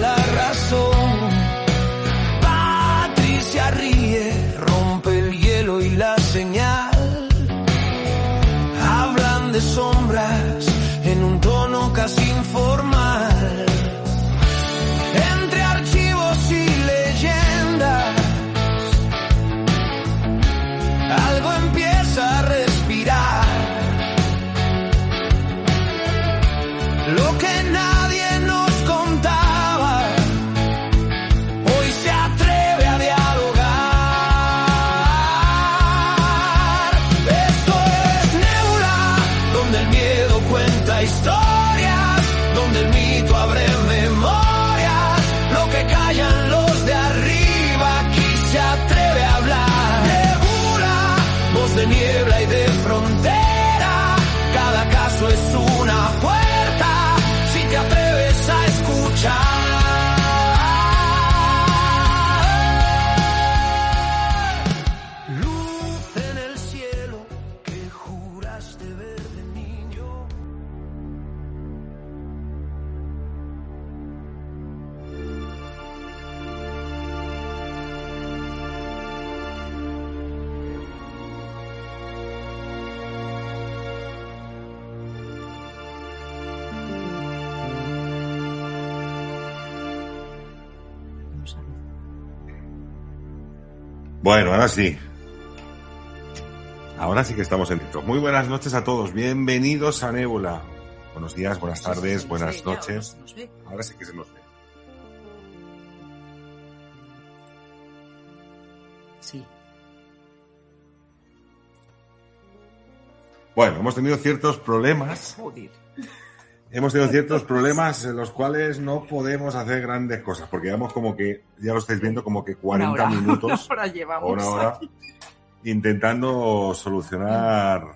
La razón. Patricia ríe, rompe el hielo y la señal. Hablan de sombras en un tono casi informal. Entre archivos y leyendas, algo empieza a respirar. Lo que nadie nos contaba. Historias donde el mito abre memorias, lo que callan los de arriba, aquí se atreve a hablar. Nebula, voz de niebla y de frontera, cada caso es una puerta, si te atreves a escuchar. Luz en el cielo que juraste ver de niño. Bueno, ahora sí. Ahora sí que estamos en directo. Muy buenas noches a todos. Bienvenidos a Nebula. Buenos días, buenas tardes, buenas noches. Ahora sí que se nos ve. Sí. Bueno, hemos tenido ciertos problemas. Joder. Hemos tenido ciertos problemas en los cuales no podemos hacer grandes cosas, porque llevamos como que, ya lo estáis viendo, como que 40 minutos, una hora llevamos. una hora, intentando solucionar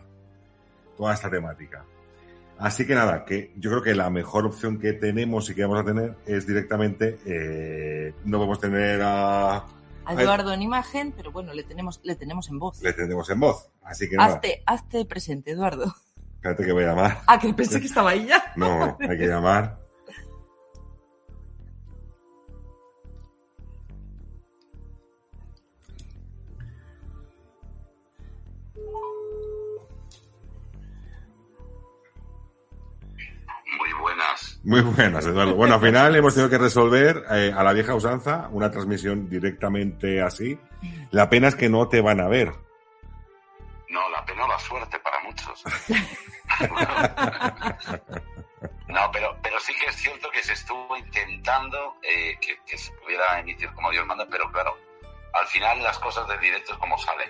toda esta temática. Así que nada, que yo creo que la mejor opción que tenemos y que vamos a tener es directamente, no podemos tener a Eduardo en imagen, pero bueno, le tenemos en voz. Le tenemos en voz, así que nada. Hazte presente, Eduardo. Espérate que voy a llamar. Ah, que pensé que estaba ahí ya. No, hay que llamar. Muy buenas, Eduardo. Bueno, al final hemos tenido que resolver a la vieja usanza una transmisión directamente así. La pena es que no te van a ver. No, la pena o la suerte para muchos. No, pero sí que es cierto que se estuvo intentando que se pudiera emitir como Dios manda, pero claro, al final las cosas del directo es como salen.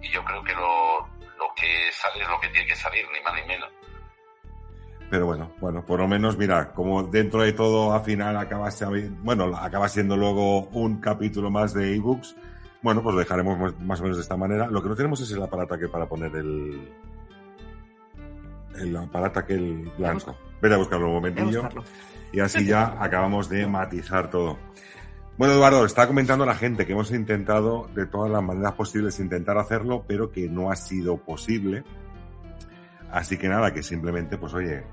Y yo creo que lo que sale es lo que tiene que salir, ni más ni menos. Pero bueno, por lo menos, mira, como dentro de todo al final acaba siendo luego un capítulo más de ebooks, bueno, pues lo dejaremos más o menos de esta manera. Lo que no tenemos es el aparato que para poner el aparato aquel blanco. Vete a buscarlo un momentillo. Y así ya acabamos de matizar todo. Bueno, Eduardo, está comentando la gente que hemos intentado de todas las maneras posibles intentar hacerlo, pero que no ha sido posible. Así que nada, que simplemente, pues oye,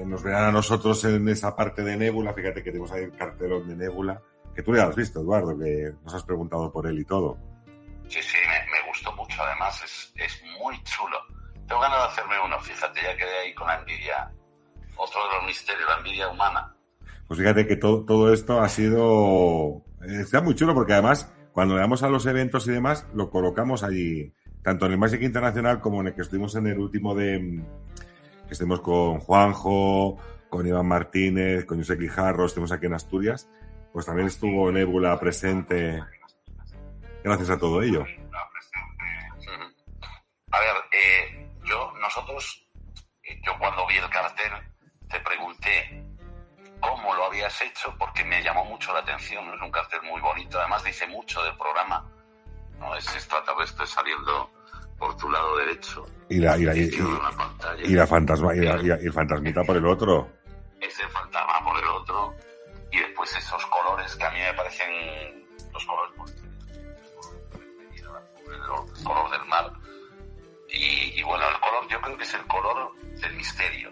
nos verán a nosotros en esa parte de Nebula. Fíjate que tenemos ahí el cartelón de Nebula, que tú ya lo has visto, Eduardo, que nos has preguntado por él y todo. Sí, me gustó mucho, además es muy chulo. Tengo ganas de hacerme uno, fíjate, ya quedé ahí con la envidia. Otro de los misterios, la envidia humana. Pues fíjate que todo esto ha sido... Está muy chulo porque además, cuando le damos a los eventos y demás, lo colocamos allí, tanto en el Magic Internacional como en el que estuvimos en el último que estuvimos con Juanjo, con Iván Martínez, con José Quijarro, estuvimos aquí en Asturias, pues también estuvo Nebula presente gracias a todo ello. A ver, nosotros yo cuando vi el cartel te pregunté cómo lo habías hecho, porque me llamó mucho la atención, ¿no? Es un cartel muy bonito, además dice mucho del programa, ¿no? Es extraterrestre saliendo por tu lado derecho y el fantasmita por el otro. Ese fantasma por el otro, y después esos colores que a mí me parecen los colores, el color del mar, y bueno, el color yo creo que es el color del misterio,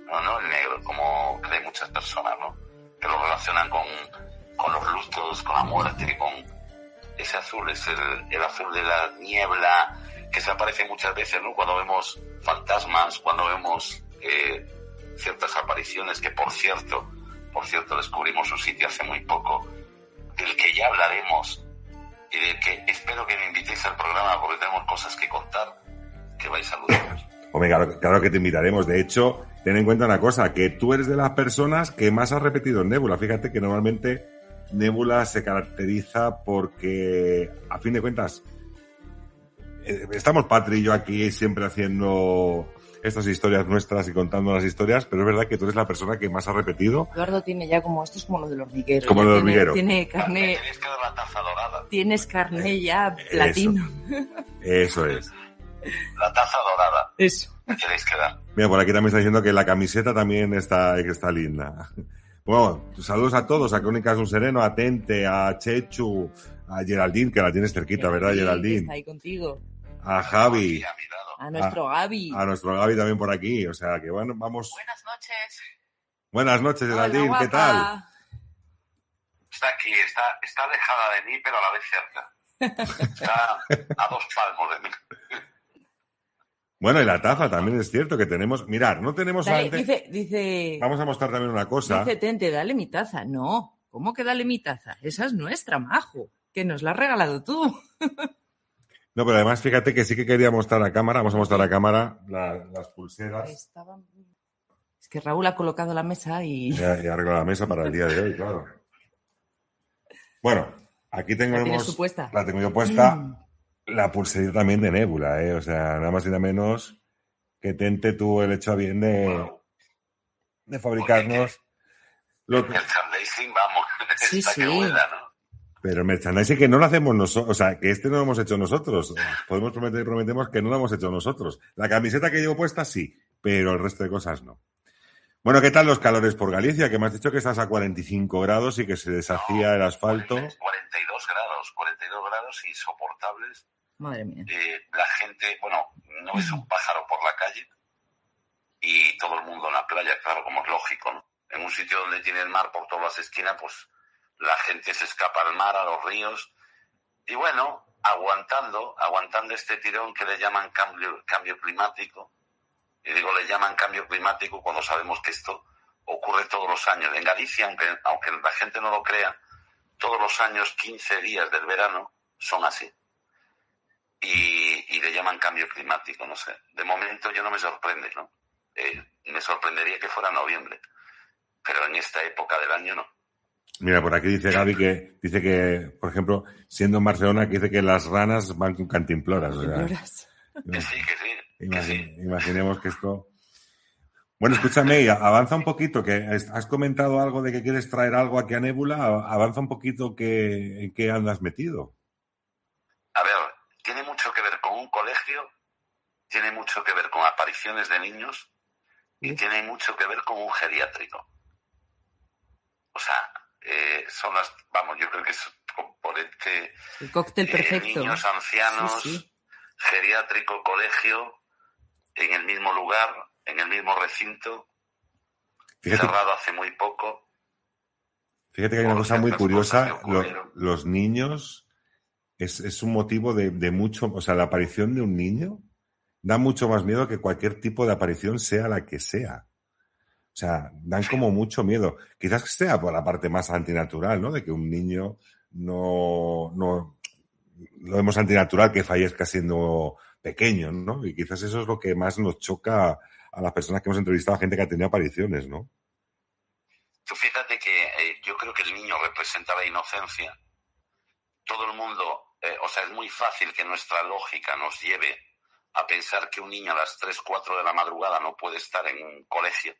no el negro, como creen muchas personas, ¿no? Que lo relacionan con los lustros, con la muerte, con ese azul, es el azul de la niebla, que se aparece muchas veces, ¿no? Cuando vemos fantasmas, cuando vemos ciertas apariciones, que por cierto descubrimos su sitio hace muy poco, del que ya hablaremos, y del que espero que me invitéis al programa, porque tenemos cosas que contar, que vais a alucinar. Hombre, claro que te invitaremos. De hecho, ten en cuenta una cosa, que tú eres de las personas que más has repetido en Nébula. Fíjate que normalmente Nébula se caracteriza porque, a fin de cuentas, estamos Patri y yo aquí siempre haciendo estas historias nuestras y contando las historias, pero es verdad que tú eres la persona que más ha repetido. Eduardo tiene ya esto es como lo del hormiguero. Como lo del hormiguero. Tiene carne. Tenéis que dar la taza dorada. Tienes carne ya platino. Eso es. La taza dorada. Eso. Me queréis que dar. Mira, por aquí también está diciendo que la camiseta también está linda. Bueno, saludos a todos, a Crónicas de un Sereno, a Tente, a Chechu, a Geraldine, que la tienes cerquita, ¿verdad, Geraldine? Está ahí contigo. A Javi. Aquí, a mi lado. A nuestro Gaby. A nuestro Gaby también por aquí, o sea que bueno, vamos. Buenas noches. Buenas noches, Geraldine, Hola, ¿qué tal? Está aquí, está alejada de mí, pero a la vez cerca. Está a 2 palmos de mí. Bueno, y la taza también es cierto que tenemos. Mirad, no tenemos Dale, solamente. dice. Vamos a mostrar también una cosa. Dice Tente, dale mi taza. No, ¿cómo que dale mi taza? Esa es nuestra, majo. Que nos la has regalado tú. No, pero además fíjate que sí que quería mostrar a cámara. Vamos a mostrar a cámara las pulseras. Es que Raúl ha colocado la mesa y. Ya arreglado la mesa para el día de hoy, claro. Bueno, aquí tenemos. ¿La tienes tú puesta? La tengo yo puesta. La pulserita también de Nébula, ¿eh? O sea, nada más y nada menos que Tente tuvo el hecho a bien de fabricarnos. El merchandising, vamos, Sí, está sí. que vuela, ¿no? Pero el merchandising que no lo hacemos nosotros, o sea, que no lo hemos hecho nosotros. Podemos prometer y prometemos que no lo hemos hecho nosotros. La camiseta que llevo puesta sí, pero el resto de cosas no. Bueno, ¿qué tal los calores por Galicia? Que me has dicho que estás a 45 grados y que se deshacía el asfalto. 42 grados insoportables. Madre mía. La gente, bueno, no ves un pájaro por la calle y todo el mundo en la playa, claro, como es lógico, ¿no? En un sitio donde tiene el mar por todas las esquinas, pues la gente se escapa al mar, a los ríos, y bueno, aguantando este tirón que le llaman cambio climático. Y digo, le llaman cambio climático cuando sabemos que esto ocurre todos los años. En Galicia, aunque la gente no lo crea, todos los años 15 días del verano son así. Y le llaman cambio climático, no sé. De momento yo no me sorprende, ¿no? Me sorprendería que fuera noviembre, pero en esta época del año no. Mira, por aquí dice Gaby que, por ejemplo, siendo en Barcelona, que dice que las ranas van con cantimploras. O sea, Que sí. Imaginemos que esto... Bueno, escúchame, avanza un poquito, que has comentado algo de que quieres traer algo aquí a Nébula, avanza un poquito en qué andas metido. A ver, tiene mucho que ver con un colegio, tiene mucho que ver con apariciones de niños y tiene mucho que ver con un geriátrico. O sea, son las... Vamos, yo creo que es componente... El cóctel perfecto. Niños, ancianos, sí. Geriátrico, colegio, en el mismo lugar, en el mismo recinto, cerrado hace muy poco. Fíjate que hay una cosa muy curiosa, los niños es un motivo de mucho, o sea, la aparición de un niño da mucho más miedo que cualquier tipo de aparición, sea la que sea. O sea, dan como mucho miedo. Quizás sea por la parte más antinatural, ¿no? De que un niño no lo vemos antinatural que fallezca siendo pequeño, ¿no? Y quizás eso es lo que más nos choca a las personas que hemos entrevistado, a gente que ha tenido apariciones, ¿no? Tú fíjate que yo creo que el niño representa la inocencia. Todo el mundo, o sea, es muy fácil que nuestra lógica nos lleve a pensar que un niño a las 3, 4 de la madrugada no puede estar en un colegio.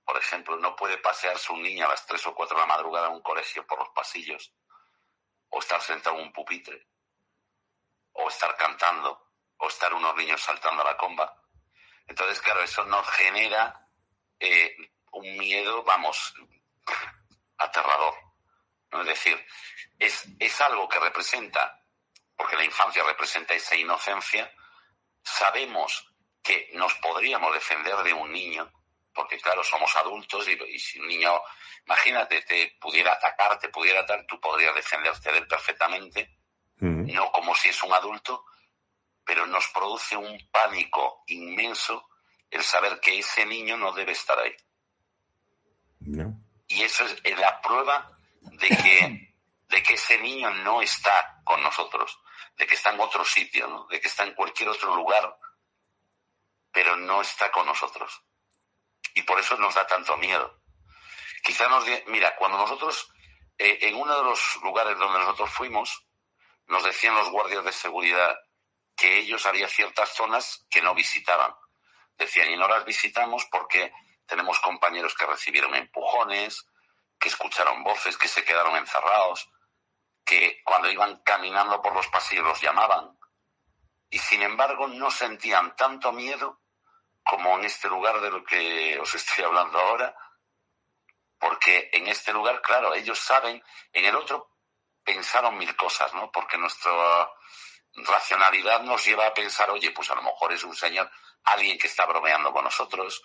Por ejemplo, no puede pasearse un niño a las 3 o 4 de la madrugada en un colegio por los pasillos, o estar sentado en un pupitre, o estar cantando, o estar unos niños saltando a la comba. Entonces, claro, eso nos genera un miedo, vamos, aterrador, ¿no? Es decir, es algo que representa, porque la infancia representa esa inocencia. Sabemos que nos podríamos defender de un niño, porque claro, somos adultos y si un niño, imagínate, te pudiera atacar, tú podrías defenderte de él perfectamente, no como si es un adulto, pero nos produce un pánico inmenso el saber que ese niño no debe estar ahí. No. Y eso es la prueba de que ese niño no está con nosotros, de que está en otro sitio, ¿no? De que está en cualquier otro lugar, pero no está con nosotros. Y por eso nos da tanto miedo. Quizá mira, cuando nosotros, en uno de los lugares donde nosotros fuimos, nos decían los guardias de seguridad que ellos había ciertas zonas que no visitaban. Decían, y no las visitamos porque tenemos compañeros que recibieron empujones, que escucharon voces, que se quedaron encerrados, que cuando iban caminando por los pasillos los llamaban. Y sin embargo no sentían tanto miedo como en este lugar de lo que os estoy hablando ahora, porque en este lugar, claro, ellos saben, en el otro pensaron mil cosas, ¿no? Porque nuestra racionalidad nos lleva a pensar, oye, pues a lo mejor es un señor, alguien que está bromeando con nosotros,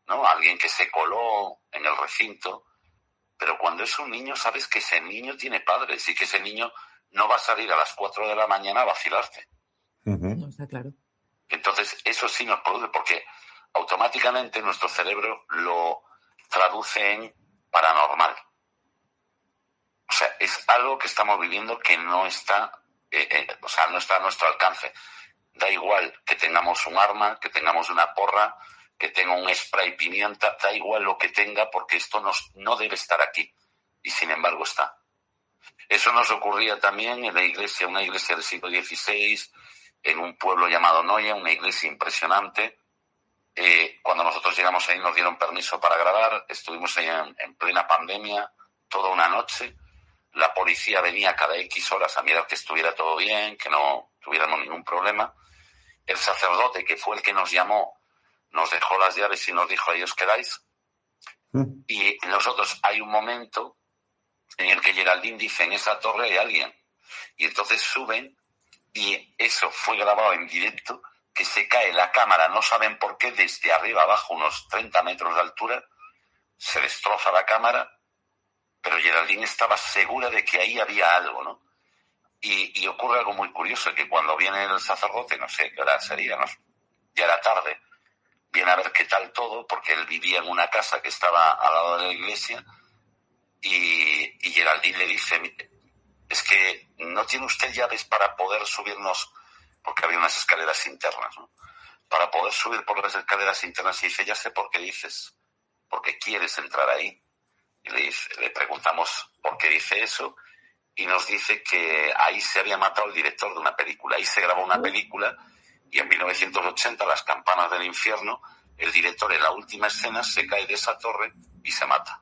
¿no? Alguien que se coló en el recinto. Pero cuando es un niño, sabes que ese niño tiene padres y que ese niño no va a salir a las 4 de la mañana a vacilarte. No, está claro. Entonces, eso sí nos produce, porque automáticamente nuestro cerebro lo traduce en paranormal. O sea, es algo que estamos viviendo que no está, no está a nuestro alcance. Da igual que tengamos un arma, que tengamos una porra, que tenga un spray pimienta, da igual lo que tenga, porque esto no debe estar aquí. Y sin embargo está. Eso nos ocurría también en la iglesia, una iglesia del siglo XVI, en un pueblo llamado Noya, una iglesia impresionante. Cuando nosotros llegamos ahí nos dieron permiso para grabar, estuvimos ahí en plena pandemia, toda una noche. La policía venía cada X horas a mirar que estuviera todo bien, que no tuviéramos ningún problema. El sacerdote, que fue el que nos llamó, nos dejó las llaves y nos dijo, ahí os quedáis. Y nosotros, hay un momento en el que Geraldine dice, en esa torre hay alguien. Y entonces suben, y eso fue grabado en directo, que se cae la cámara, no saben por qué, desde arriba abajo, unos 30 metros de altura, se destroza la cámara, pero Geraldine estaba segura de que ahí había algo, ¿no? Y ocurre algo muy curioso, que cuando viene el sacerdote, no sé qué hora sería, ¿no? Ya era tarde, viene a ver qué tal todo, porque él vivía en una casa que estaba al lado de la iglesia, y Geraldine le dice, es que no tiene usted llaves para poder subirnos, porque había unas escaleras internas, ¿no? Para poder subir por las escaleras internas, y dice, ya sé por qué dices, porque quieres entrar ahí. Y le preguntamos por qué dice eso, y nos dice que ahí se había matado el director de una película. Ahí se grabó una película, y en 1980, Las campanas del infierno, el director en la última escena se cae de esa torre y se mata.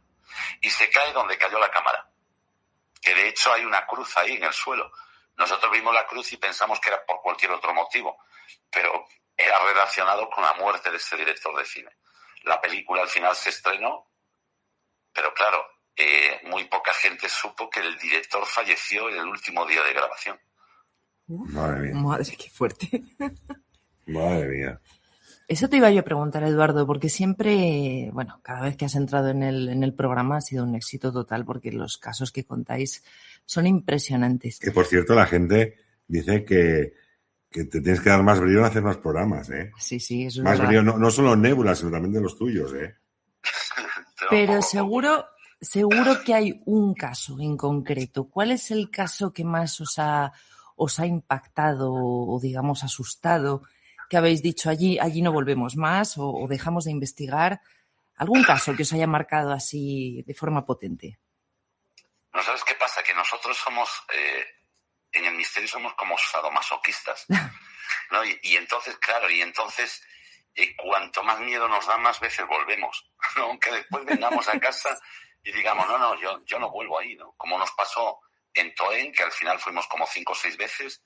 Y se cae donde cayó la cámara, que de hecho hay una cruz ahí en el suelo. Nosotros vimos la cruz y pensamos que era por cualquier otro motivo, pero era relacionado con la muerte de ese director de cine. La película al final se estrenó, pero claro, muy poca gente supo que el director falleció en el último día de grabación. Madre mía. Madre, qué fuerte. Madre mía. Eso te iba yo a preguntar, Eduardo, porque siempre, bueno, cada vez que has entrado en el programa ha sido un éxito total, porque los casos que contáis son impresionantes. Que por cierto, la gente dice que te tienes que dar más brillo en hacer más programas, ¿eh? Sí, eso es más verdad. brillo, no solo en Nebula, sino también de los tuyos, ¿eh? Pero seguro que hay un caso en concreto. ¿Cuál es el caso que más os ha impactado o, digamos, asustado? Que habéis dicho, allí no volvemos más o dejamos de investigar. ¿Algún caso que os haya marcado así de forma potente? ¿No sabes qué pasa? Que nosotros somos en el misterio somos como sadomasoquistas, ¿no? Y entonces, claro, cuanto más miedo nos da, más veces volvemos, ¿no? Aunque después vengamos a casa y digamos, no, yo no vuelvo ahí, ¿no? Como nos pasó en Toen, que al final fuimos como 5 o 6 veces,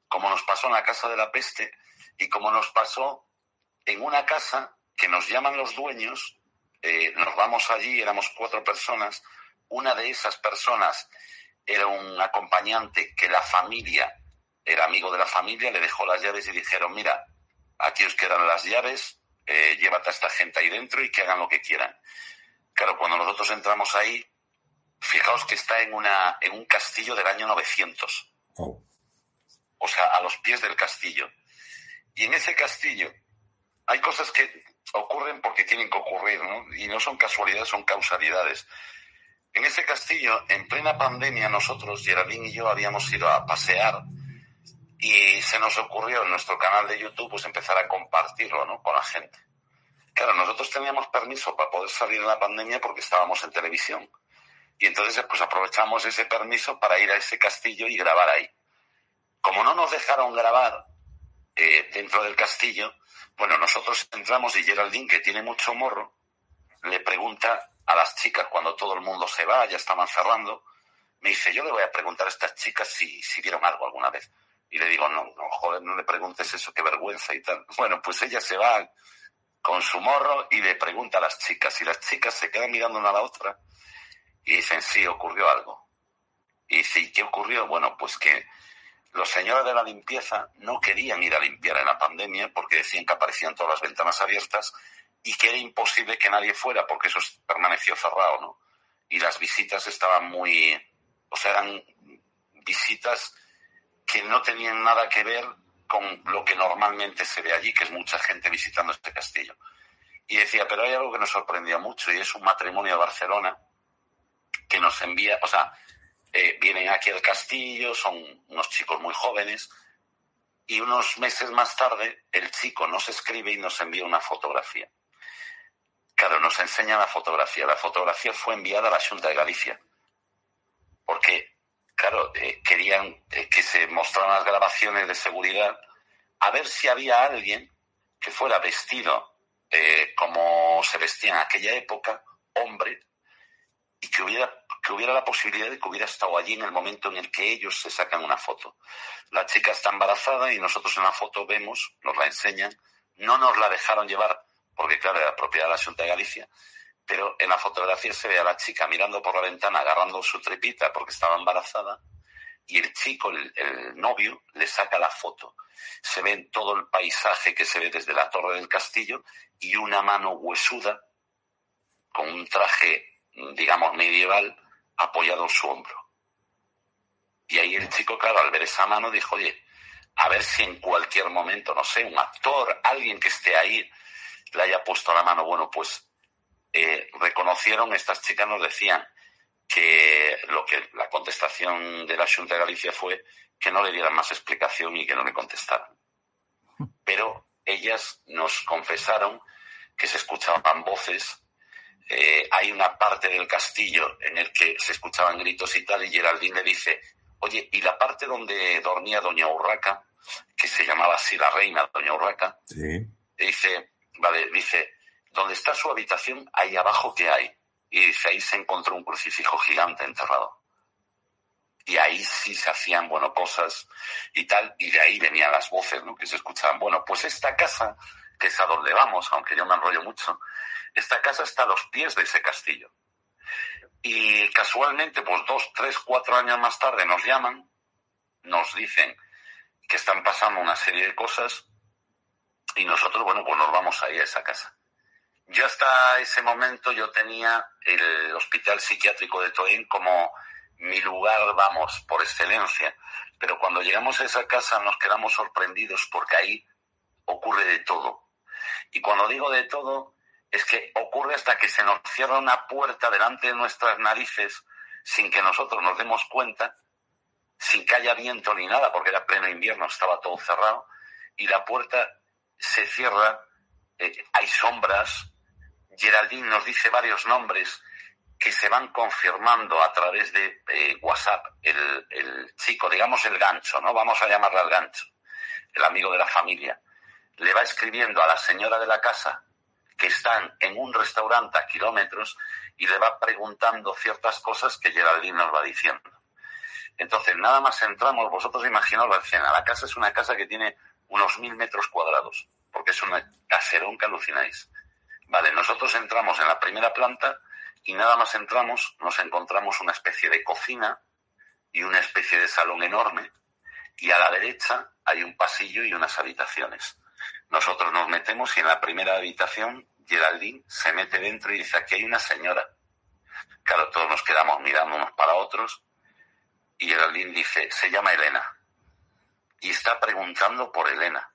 como nos pasó en la Casa de la Peste, y como nos pasó en una casa que nos llaman los dueños, nos vamos allí, éramos 4 personas, una de esas personas era un acompañante que la familia, era amigo de la familia, le dejó las llaves y dijeron, mira, aquí os quedan las llaves, llévate a esta gente ahí dentro y que hagan lo que quieran. Claro, cuando nosotros entramos ahí, fijaos que está en un castillo del año 900. Oh. O sea, a los pies del castillo. Y en ese castillo hay cosas que ocurren porque tienen que ocurrir, ¿no? Y no son casualidades, son causalidades. En ese castillo, en plena pandemia, nosotros, Geraldine y yo, habíamos ido a pasear y se nos ocurrió en nuestro canal de YouTube pues empezar a compartirlo, ¿no?, con la gente. Claro, nosotros teníamos permiso para poder salir en la pandemia porque estábamos en televisión. Y entonces pues aprovechamos ese permiso para ir a ese castillo y grabar ahí. Como no nos dejaron grabar dentro del castillo, bueno, nosotros entramos y Geraldine, que tiene mucho morro, le pregunta a las chicas cuando todo el mundo se va, ya estaban cerrando, me dice, yo le voy a preguntar a estas chicas si vieron algo alguna vez. Y le digo, no, joder, no le preguntes eso, qué vergüenza y tal. Bueno, pues ella se va con su morro y le pregunta a las chicas, y las chicas se quedan mirando una a la otra y dicen, sí, ocurrió algo. Y dice, ¿y qué ocurrió? Bueno, pues que los señores de la limpieza no querían ir a limpiar en la pandemia porque decían que aparecían todas las ventanas abiertas y que era imposible que nadie fuera porque eso permaneció cerrado, ¿no? Y las visitas estaban eran visitas que no tenían nada que ver con lo que normalmente se ve allí, que es mucha gente visitando este castillo. Y decía, pero hay algo que nos sorprendió mucho y es un matrimonio de Barcelona que nos envía, vienen aquí al castillo, son unos chicos muy jóvenes, y unos meses más tarde el chico nos escribe y nos envía una fotografía. Claro, nos enseña la fotografía. La fotografía fue enviada a la Xunta de Galicia, porque, claro, querían que se mostraran las grabaciones de seguridad a ver si había alguien que fuera vestido como se vestía en aquella época, hombre, y que hubiera la posibilidad de que hubiera estado allí en el momento en el que ellos se sacan una foto. La chica está embarazada y nosotros en la foto vemos, nos la enseñan, no nos la dejaron llevar porque, claro, era propiedad de la Xunta de Galicia, pero en la fotografía se ve a la chica mirando por la ventana, agarrando su tripita porque estaba embarazada, y el chico, el novio, le saca la foto. Se ve todo el paisaje que se ve desde la torre del castillo y una mano huesuda con un traje, digamos, medieval, apoyado en su hombro. Y ahí el chico, claro, al ver esa mano dijo, oye, a ver si en cualquier momento, no sé, un actor, alguien que esté ahí, le haya puesto la mano. Bueno, pues reconocieron, estas chicas nos decían que la contestación de la Xunta de Galicia fue que no le dieran más explicación y que no le contestaran. Pero ellas nos confesaron que se escuchaban voces. Hay una parte del castillo en el que se escuchaban gritos y tal, y Geraldine le dice, oye, ¿y la parte donde dormía Doña Urraca, que se llamaba así la reina, Doña Urraca? Sí. Dice, ¿dónde está su habitación? Ahí abajo, ¿qué hay? Y dice, ahí se encontró un crucifijo gigante enterrado. Y ahí sí se hacían, cosas y tal, y de ahí venían las voces, ¿no?, que se escuchaban. Bueno, pues esta casa, que es a donde vamos, aunque yo me enrollo mucho, esta casa está a los pies de ese castillo. Y casualmente, pues 2, 3, 4 años más tarde nos llaman, nos dicen que están pasando una serie de cosas y nosotros, pues nos vamos ahí a esa casa. Yo hasta ese momento yo tenía el Hospital Psiquiátrico de Toen como mi lugar, por excelencia. Pero cuando llegamos a esa casa nos quedamos sorprendidos porque ahí ocurre de todo. Y cuando digo de todo, es que ocurre hasta que se nos cierra una puerta delante de nuestras narices sin que nosotros nos demos cuenta, sin que haya viento ni nada, porque era pleno invierno, estaba todo cerrado, y la puerta se cierra, hay sombras. Geraldine nos dice varios nombres que se van confirmando a través de WhatsApp. El chico, digamos el gancho, ¿no? Vamos a llamarle al gancho, el amigo de la familia, le va escribiendo a la señora de la casa que están en un restaurante a kilómetros y le va preguntando ciertas cosas que Geraldine nos va diciendo. Entonces, nada más entramos, vosotros imaginaos la escena. La casa es una casa que tiene unos 1000 metros cuadrados, porque es un caserón que alucináis. Vale, nosotros entramos en la primera planta y nada más entramos, nos encontramos una especie de cocina y una especie de salón enorme, y a la derecha hay un pasillo y unas habitaciones. Nosotros nos metemos y en la primera habitación Geraldine se mete dentro y dice: aquí hay una señora. Claro, todos nos quedamos mirando unos para otros y Geraldine dice: se llama Elena. Y está preguntando por Elena.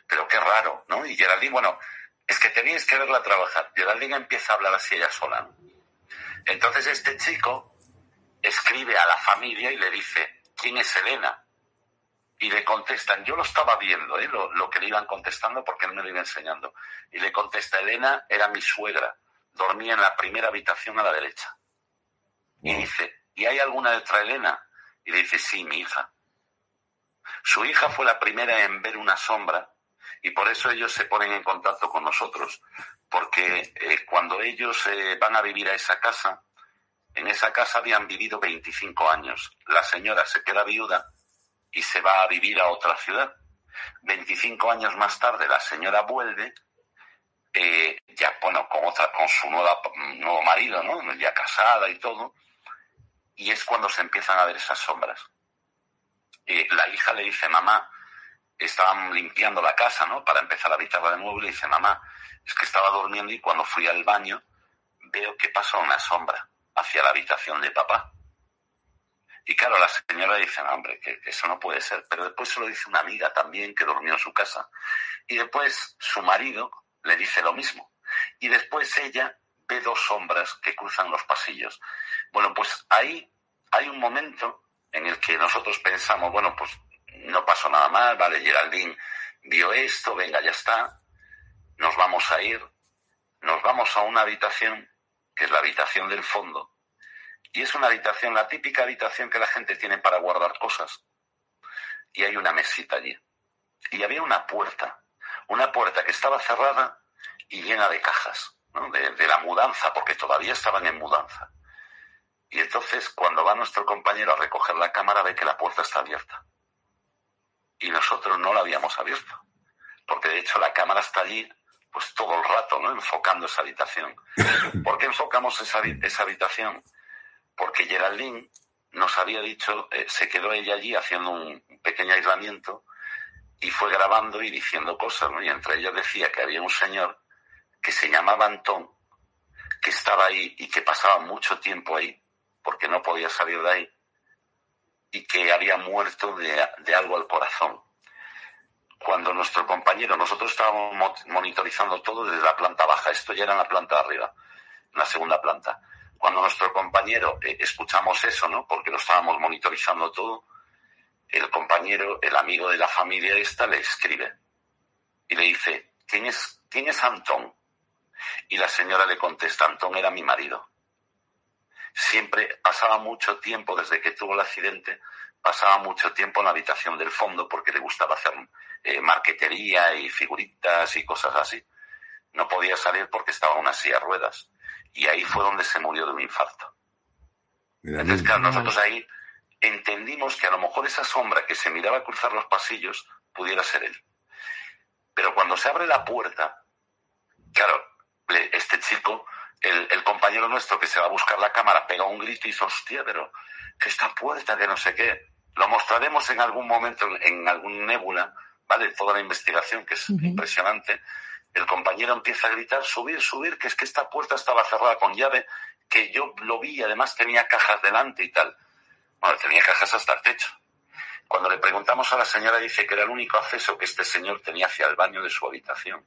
Pero qué raro, ¿no? Y Geraldine, bueno, es que teníais que verla trabajar. Geraldine empieza a hablar así ella sola, ¿no? Entonces este chico escribe a la familia y le dice: ¿quién es Elena? Y le contestan, yo lo estaba viendo, lo que le iban contestando porque él me lo iba enseñando. Y le contesta: Elena era mi suegra, dormía en la primera habitación a la derecha. Y dice: ¿y hay alguna otra Elena? Y le dice: sí, mi hija. Su hija fue la primera en ver una sombra y por eso ellos se ponen en contacto con nosotros. Porque cuando ellos van a vivir a esa casa, en esa casa habían vivido 25 años. La señora se queda viuda y se va a vivir a otra ciudad. 25 años más tarde la señora vuelve, ya bueno, con su nuevo marido, ¿no? Ya casada y todo, y es cuando se empiezan a ver esas sombras. La hija le dice: mamá, estaban limpiando la casa, ¿no? Para empezar a habitarla de nuevo, y le dice: mamá, es que estaba durmiendo y cuando fui al baño veo que pasa una sombra hacia la habitación de papá. Y claro, la señora dice: no, hombre, que eso no puede ser. Pero después se lo dice una amiga también que durmió en su casa. Y después su marido le dice lo mismo. Y después ella ve dos sombras que cruzan los pasillos. Bueno, pues ahí hay un momento en el que nosotros pensamos, bueno, pues no pasó nada mal, vale, Geraldine vio esto, venga, ya está. Nos vamos a ir. Nos vamos a una habitación, que es la habitación del fondo. Y es una habitación, la típica habitación que la gente tiene para guardar cosas. Y hay una mesita allí. Y había una puerta que estaba cerrada y llena de cajas, ¿no? De la mudanza, porque todavía estaban en mudanza. Y entonces, cuando va nuestro compañero a recoger la cámara, ve que la puerta está abierta. Y nosotros no la habíamos abierto. Porque de hecho la cámara está allí, pues todo el rato, ¿no? Enfocando esa habitación. ¿Por qué enfocamos esa habitación? Porque Geraldine nos había dicho, se quedó ella allí haciendo un pequeño aislamiento y fue grabando y diciendo cosas, ¿no? Y entre ellas decía que había un señor que se llamaba Antón, que estaba ahí y que pasaba mucho tiempo ahí, porque no podía salir de ahí, y que había muerto de algo al corazón. Cuando nuestro compañero, nosotros estábamos monitorizando todo desde la planta baja, esto ya era en la planta de arriba, en la segunda planta. Cuando nuestro compañero, escuchamos eso, ¿no? Porque lo estábamos monitorizando todo, el compañero, el amigo de la familia esta, le escribe y le dice: ¿quién es Antón? Y la señora le contesta: Antón era mi marido. Siempre pasaba mucho tiempo, desde que tuvo el accidente, pasaba mucho tiempo en la habitación del fondo porque le gustaba hacer marquetería y figuritas y cosas así. No podía salir porque estaba en una silla de ruedas. Y ahí fue donde se murió de un infarto. Entonces, claro, nosotros ahí entendimos que a lo mejor esa sombra que se miraba cruzar los pasillos pudiera ser él. Pero cuando se abre la puerta, claro, este chico, el compañero nuestro que se va a buscar la cámara, pega un grito y dice: hostia, pero que esta puerta, que no sé qué. Lo mostraremos en algún momento, en algún nébula, ¿vale? Toda la investigación, que es impresionante. El compañero empieza a gritar: subir, que es que esta puerta estaba cerrada con llave, que yo lo vi y además tenía cajas delante y tal. Bueno, tenía cajas hasta el techo. Cuando le preguntamos a la señora, dice que era el único acceso que este señor tenía hacia el baño de su habitación.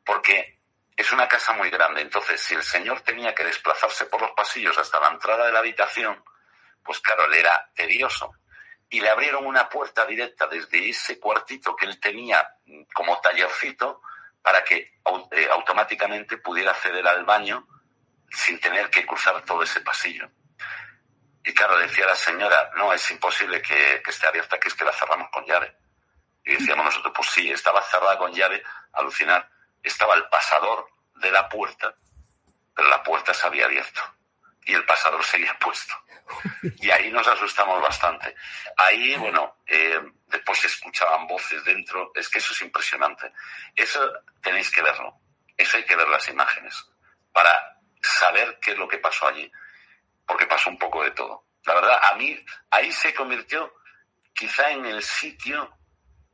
Porque es una casa muy grande, entonces si el señor tenía que desplazarse por los pasillos hasta la entrada de la habitación, pues claro, le era tedioso. Y le abrieron una puerta directa desde ese cuartito que él tenía como tallercito, para que automáticamente pudiera acceder al baño sin tener que cruzar todo ese pasillo. Y claro, decía la señora, no, es imposible que esté abierta, que es que la cerramos con llave. Y decíamos nosotros, pues sí, estaba cerrada con llave, alucinar. Estaba el pasador de la puerta, pero la puerta se había abierto y el pasador seguía puesto. Y ahí nos asustamos bastante. Ahí, bueno, después se escuchaban voces dentro. Es que eso es impresionante. Eso tenéis que verlo. Eso hay que ver las imágenes para saber qué es lo que pasó allí. Porque pasó un poco de todo. La verdad, a mí, ahí se convirtió quizá en el sitio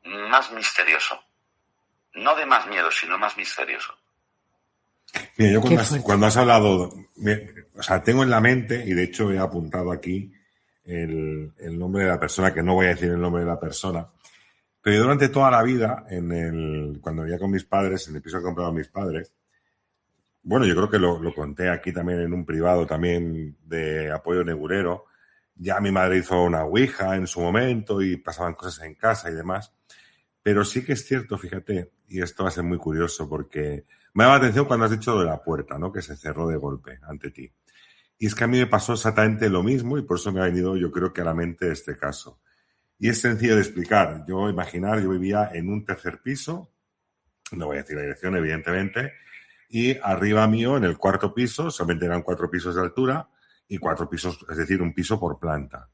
más misterioso. No de más miedo, sino más misterioso. Mira, yo cuando has hablado, o sea, tengo en la mente, y de hecho he apuntado aquí el nombre de la persona, que no voy a decir el nombre de la persona, pero yo durante toda la vida, cuando vivía con mis padres, en el piso que compraban mis padres, bueno, yo creo que lo conté aquí también en un privado también de apoyo negurero, ya mi madre hizo una ouija en su momento y pasaban cosas en casa y demás, pero sí que es cierto, fíjate, y esto va a ser muy curioso porque me llama la atención cuando has dicho de la puerta, ¿no? Que se cerró de golpe ante ti. Y es que a mí me pasó exactamente lo mismo y por eso me ha venido, yo creo que a la mente este caso. Y es sencillo de explicar. Yo vivía en un tercer piso, no voy a decir la dirección, evidentemente, y arriba mío, en el cuarto piso, solamente eran 4 pisos de altura y 4 pisos, es decir, un piso por planta.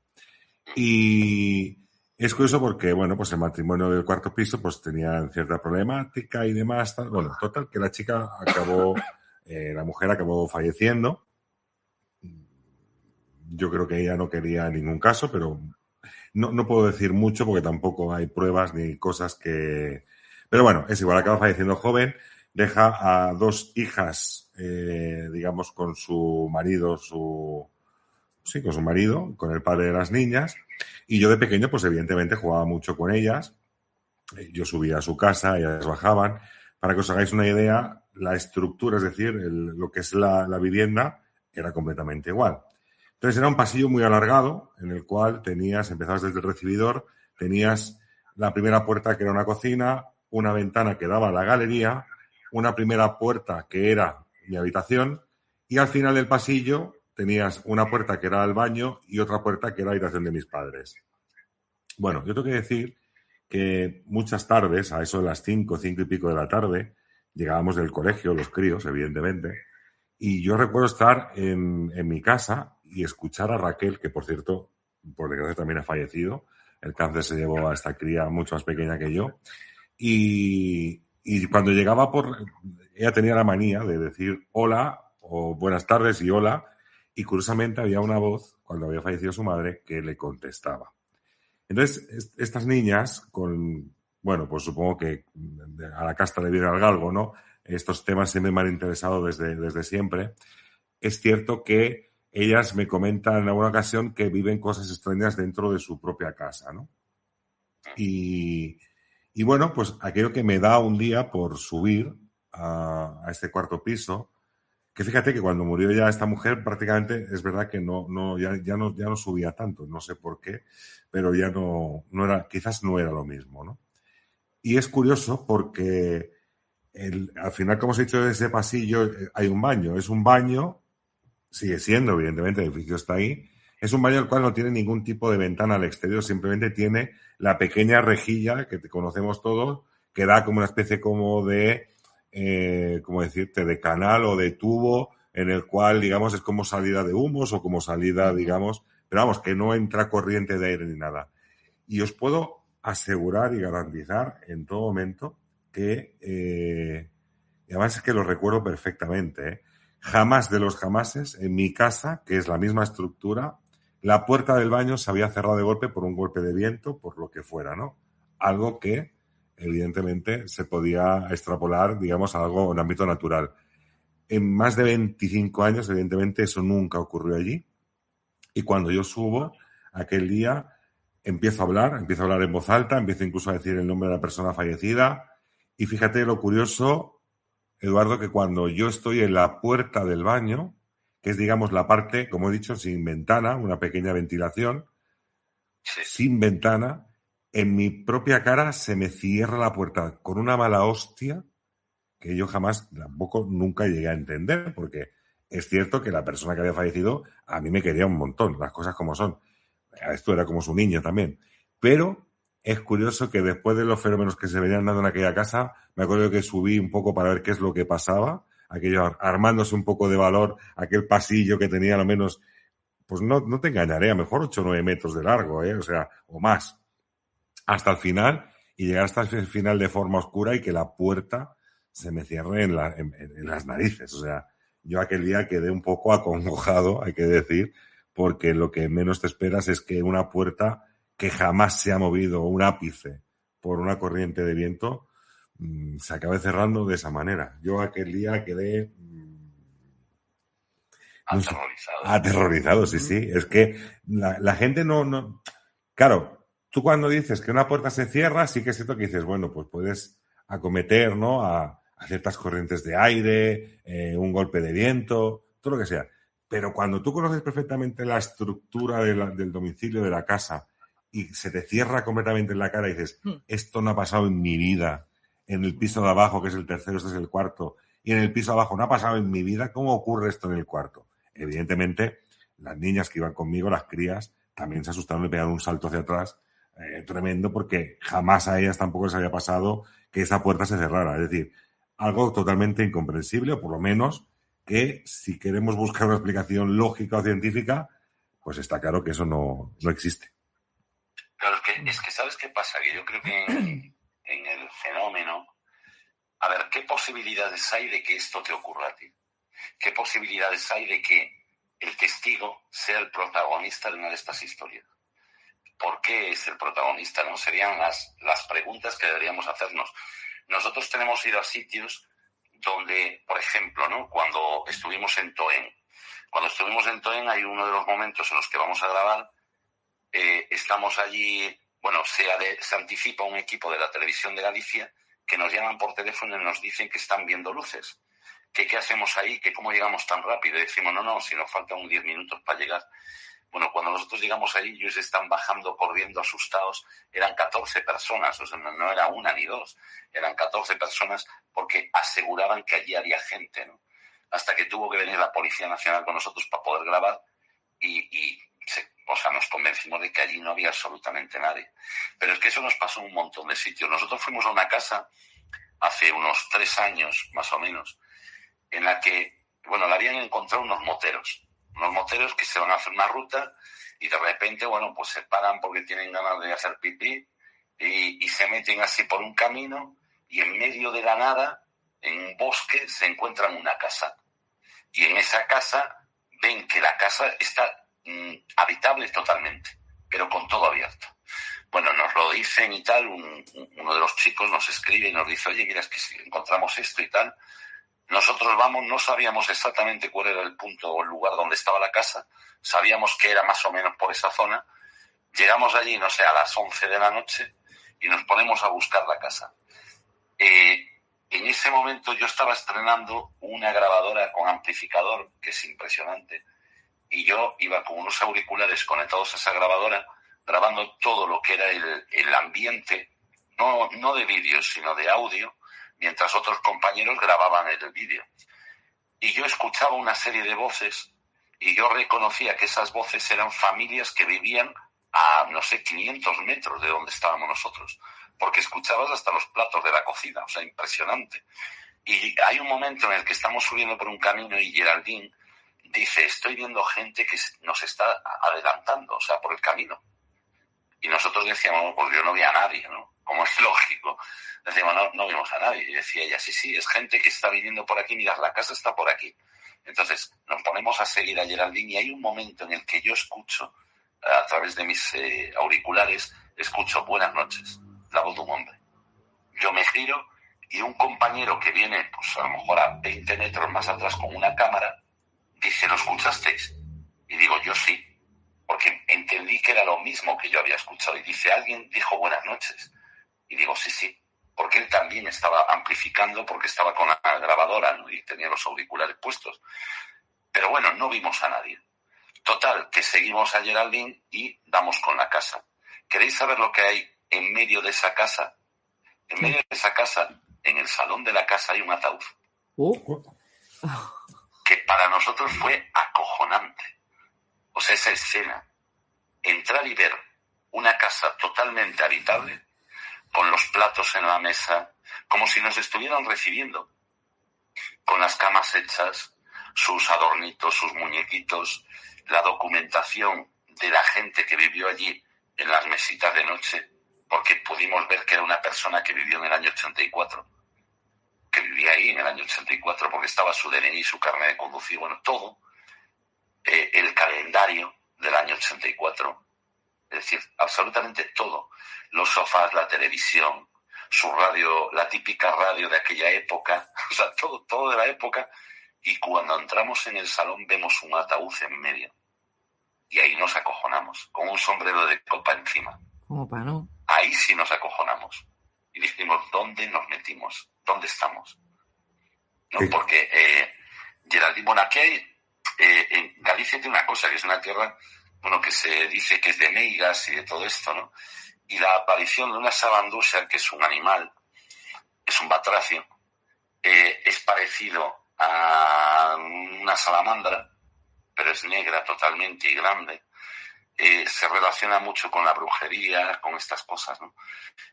Y es curioso porque, bueno, pues el matrimonio del cuarto piso pues tenía cierta problemática y demás. Bueno, total, que la chica acabó, la mujer acabó falleciendo. Yo creo que ella no quería en ningún caso, pero no puedo decir mucho porque tampoco hay pruebas ni cosas que... Pero bueno, es igual, acaba falleciendo joven, deja a 2 hijas, digamos, con su marido, con su marido, con el padre de las niñas. Y yo de pequeño, pues evidentemente jugaba mucho con ellas. Yo subía a su casa, ellas bajaban. Para que os hagáis una idea, la estructura, es decir, lo que es la vivienda, era completamente igual. Entonces era un pasillo muy alargado en el cual empezabas desde el recibidor, tenías la primera puerta que era una cocina, una ventana que daba a la galería, una primera puerta que era mi habitación y al final del pasillo tenías una puerta que era el baño y otra puerta que era la habitación de mis padres. Bueno, yo tengo que decir que muchas tardes, a eso de las 5 y pico de la tarde, llegábamos del colegio, los críos, evidentemente, y yo recuerdo estar en mi casa y escuchar a Raquel, que por cierto, por desgracia también ha fallecido. El cáncer se llevó a esta cría mucho más pequeña que yo. Y cuando llegaba ella tenía la manía de decir hola o buenas tardes y hola. Y curiosamente había una voz, cuando había fallecido su madre, que le contestaba. Entonces, estas niñas, bueno, pues supongo que a la casta le viene al galgo, ¿no? Estos temas siempre me han interesado desde siempre. Es cierto que ellas me comentan en alguna ocasión que viven cosas extrañas dentro de su propia casa, ¿no? Y bueno, pues aquello que me da un día por subir a este cuarto piso, que fíjate que cuando murió ya esta mujer prácticamente es verdad que ya no subía tanto, no sé por qué, pero ya no era, quizás no era lo mismo, ¿no? Y es curioso porque al final, como os he dicho, de ese pasillo hay un baño. Es un baño, sigue siendo, evidentemente, el edificio está ahí. Es un baño el cual no tiene ningún tipo de ventana al exterior, simplemente tiene la pequeña rejilla que conocemos todos, que da como una especie como de, ¿cómo decirte?, de canal o de tubo en el cual, digamos, es como salida de humos o como salida, digamos, pero vamos, que no entra corriente de aire ni nada. Y os puedo asegurar y garantizar en todo momento que, y además es que lo recuerdo perfectamente, jamás de los jamases, en mi casa, que es la misma estructura, la puerta del baño se había cerrado de golpe por un golpe de viento, por lo que fuera, ¿no? Algo que, evidentemente, se podía extrapolar, digamos, a algo en ámbito natural. En más de 25 años, evidentemente, eso nunca ocurrió allí. Y cuando yo subo, aquel día, empiezo a hablar en voz alta, empiezo incluso a decir el nombre de la persona fallecida. Y fíjate lo curioso, Eduardo, que cuando yo estoy en la puerta del baño, que es, digamos, la parte, como he dicho, sin ventana, una pequeña ventilación, sin ventana, en mi propia cara se me cierra la puerta con una mala hostia que yo jamás, tampoco, nunca llegué a entender, porque es cierto que la persona que había fallecido a mí me quería un montón, las cosas como son. Esto era como su niño también. Pero es curioso que después de los fenómenos que se venían dando en aquella casa, me acuerdo que subí un poco para ver qué es lo que pasaba, aquello armándose un poco de valor, aquel pasillo que tenía al menos, pues no te engañaré, a lo mejor 8 o 9 metros de largo, o sea, o más, hasta el final, y llegar hasta el final de forma oscura y que la puerta se me cierre en las narices. O sea, yo aquel día quedé un poco acongojado, hay que decir, porque lo que menos te esperas es que una puerta que jamás se ha movido un ápice por una corriente de viento se acabe cerrando de esa manera. Yo aquel día quedé aterrorizado, sí. Es que la gente no... Claro, tú cuando dices que una puerta se cierra, sí que es cierto que dices, bueno, pues puedes acometer, ¿no?, a ciertas corrientes de aire, un golpe de viento, todo lo que sea. Pero cuando tú conoces perfectamente la estructura del domicilio, de la casa, y se te cierra completamente en la cara y dices, esto no ha pasado en mi vida, en el piso de abajo, que es el tercero, este es el cuarto, y en el piso de abajo no ha pasado en mi vida, ¿cómo ocurre esto en el cuarto? Evidentemente, las niñas que iban conmigo, las crías, también se asustaron y pegaron un salto hacia atrás tremendo, porque jamás a ellas tampoco les había pasado que esa puerta se cerrara. Es decir, algo totalmente incomprensible, o por lo menos que si queremos buscar una explicación lógica o científica, pues está claro que eso no existe. Claro, es que ¿sabes qué pasa? Que yo creo que en el fenómeno, a ver, ¿qué posibilidades hay de que esto te ocurra a ti? ¿Qué posibilidades hay de que el testigo sea el protagonista de una de estas historias? ¿Por qué es el protagonista? ¿No? Serían las preguntas que deberíamos hacernos. Nosotros tenemos ido a sitios donde, por ejemplo, ¿no?, cuando estuvimos en Toen. Cuando estuvimos en Toen hay uno de los momentos en los que vamos a grabar. Estamos allí, bueno, se anticipa un equipo de la televisión de Galicia que nos llaman por teléfono y nos dicen que están viendo luces. ¿Qué hacemos ahí? ¿Que cómo llegamos tan rápido? Y decimos, no, si nos faltan 10 minutos para llegar. Bueno, cuando nosotros llegamos allí, ellos están bajando, corriendo, asustados. Eran 14 personas, o sea, no era una ni dos. Eran 14 personas porque aseguraban que allí había gente, ¿no? Hasta que tuvo que venir la Policía Nacional con nosotros para poder grabar nos convencimos de que allí no había absolutamente nadie. Pero es que eso nos pasó en un montón de sitios. Nosotros fuimos a una casa hace unos 3 años, más o menos, en la que, bueno, la habían encontrado unos moteros que se van a hacer una ruta y de repente, bueno, pues se paran porque tienen ganas de hacer pipí y se meten así por un camino y en medio de la nada, en un bosque, se encuentran una casa. Y en esa casa ven que la casa está habitable totalmente, pero con todo abierto. Bueno, nos lo dicen y tal, uno de los chicos nos escribe y nos dice, oye, mira, es que si encontramos esto y tal. Nosotros no sabíamos exactamente cuál era el punto o el lugar donde estaba la casa, sabíamos que era más o menos por esa zona. Llegamos allí, no sé, a las 11 de la noche y nos ponemos a buscar la casa. En ese momento yo estaba estrenando una grabadora con amplificador, que es impresionante, y yo iba con unos auriculares conectados a esa grabadora, grabando todo lo que era el ambiente, no de vídeo, sino de audio, mientras otros compañeros grababan el vídeo. Y yo escuchaba una serie de voces y yo reconocía que esas voces eran familias que vivían a, 500 metros de donde estábamos nosotros, porque escuchabas hasta los platos de la cocina, o sea, impresionante. Y hay un momento en el que estamos subiendo por un camino y Geraldine dice, estoy viendo gente que nos está adelantando, o sea, por el camino. Y nosotros decíamos, pues yo no vi a nadie, ¿no? Como es lógico. Decíamos, no vimos a nadie. Y decía ella, sí, es gente que está viniendo por aquí, mirad, la casa está por aquí. Entonces nos ponemos a seguir a Geraldine y hay un momento en el que yo escucho, a través de mis auriculares, escucho buenas noches, la voz de un hombre. Yo me giro y un compañero que viene, pues a lo mejor a 20 metros más atrás con una cámara, dice, ¿lo escuchasteis? Y digo, yo sí, porque entendí que era lo mismo que yo había escuchado. Y dice, alguien dijo buenas noches. Y digo, sí, porque él también estaba amplificando, porque estaba con la grabadora, ¿no?, y tenía los auriculares puestos. Pero bueno, no vimos a nadie. Total, que seguimos a Geraldine y damos con la casa. ¿Queréis saber lo que hay en medio de esa casa? En medio de esa casa, en el salón de la casa, hay un ataúd. Que para nosotros fue acojonante. O sea, esa escena, entrar y ver una casa totalmente habitable, con los platos en la mesa, como si nos estuvieran recibiendo, con las camas hechas, sus adornitos, sus muñequitos, la documentación de la gente que vivió allí en las mesitas de noche, porque pudimos ver que era una persona que vivió en el año 84, que vivía ahí en el año 84 porque estaba su DNI, su carnet de conducir, bueno, todo, el calendario del año 84, es decir, absolutamente todo, los sofás, la televisión, su radio, la típica radio de aquella época, o sea, todo de la época, y cuando entramos en el salón vemos un ataúd en medio, y ahí nos acojonamos, con un sombrero de copa encima. ¿Cómo para no? Ahí sí nos acojonamos, y dijimos, ¿dónde nos metimos? ¿Dónde estamos? ¿No? Sí. Porque, Geraldine, bueno, aquí hay, en Galicia tiene una cosa, que es una tierra, bueno, que se dice que es de meigas y de todo esto, ¿no? Y la aparición de una sabandújar, que es un animal, es un batracio, es parecido a una salamandra, pero es negra totalmente y grande, se relaciona mucho con la brujería, con estas cosas, ¿no?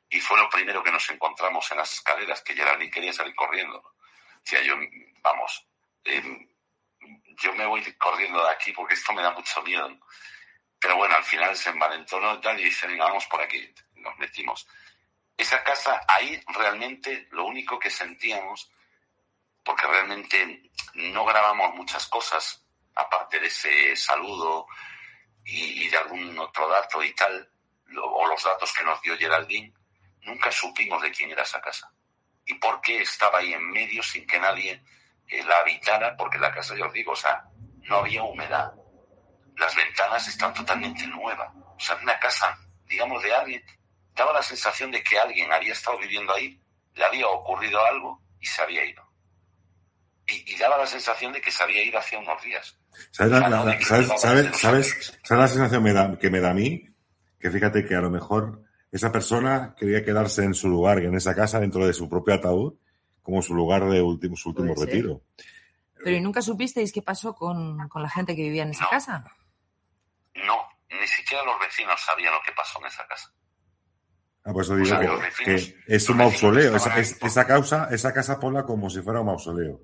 Y fue lo primero que nos encontramos en las escaleras, que Geraldine quería salir corriendo, ¿no? Decía yo, vamos, yo me voy corriendo de aquí porque esto me da mucho miedo, ¿no? Pero bueno, al final se envalentonó y tal, y dice, venga, vamos por aquí, nos metimos. Esa casa, ahí realmente lo único que sentíamos, porque realmente no grabamos muchas cosas, aparte de ese saludo y de algún otro dato y tal, o los datos que nos dio Geraldine, nunca supimos de quién era esa casa. Y por qué estaba ahí en medio sin que nadie la habitara, porque la casa, yo os digo, o sea, no había humedad. Las ventanas están totalmente nuevas. O sea, una casa, digamos, de alguien, daba la sensación de que alguien había estado viviendo ahí, le había ocurrido algo y se había ido. Y daba la sensación de que se había ido hace unos días. ¿Sabes la sensación que me da a mí? Que fíjate que a lo mejor esa persona quería quedarse en su lugar, en esa casa, dentro de su propio ataúd, como su lugar de su último retiro. ¿Pero y nunca supisteis qué pasó con la gente que vivía en esa casa? No, ni siquiera los vecinos sabían lo que pasó en esa casa. Pues eso digo que es un mausoleo. Esa casa ponla como si fuera un mausoleo.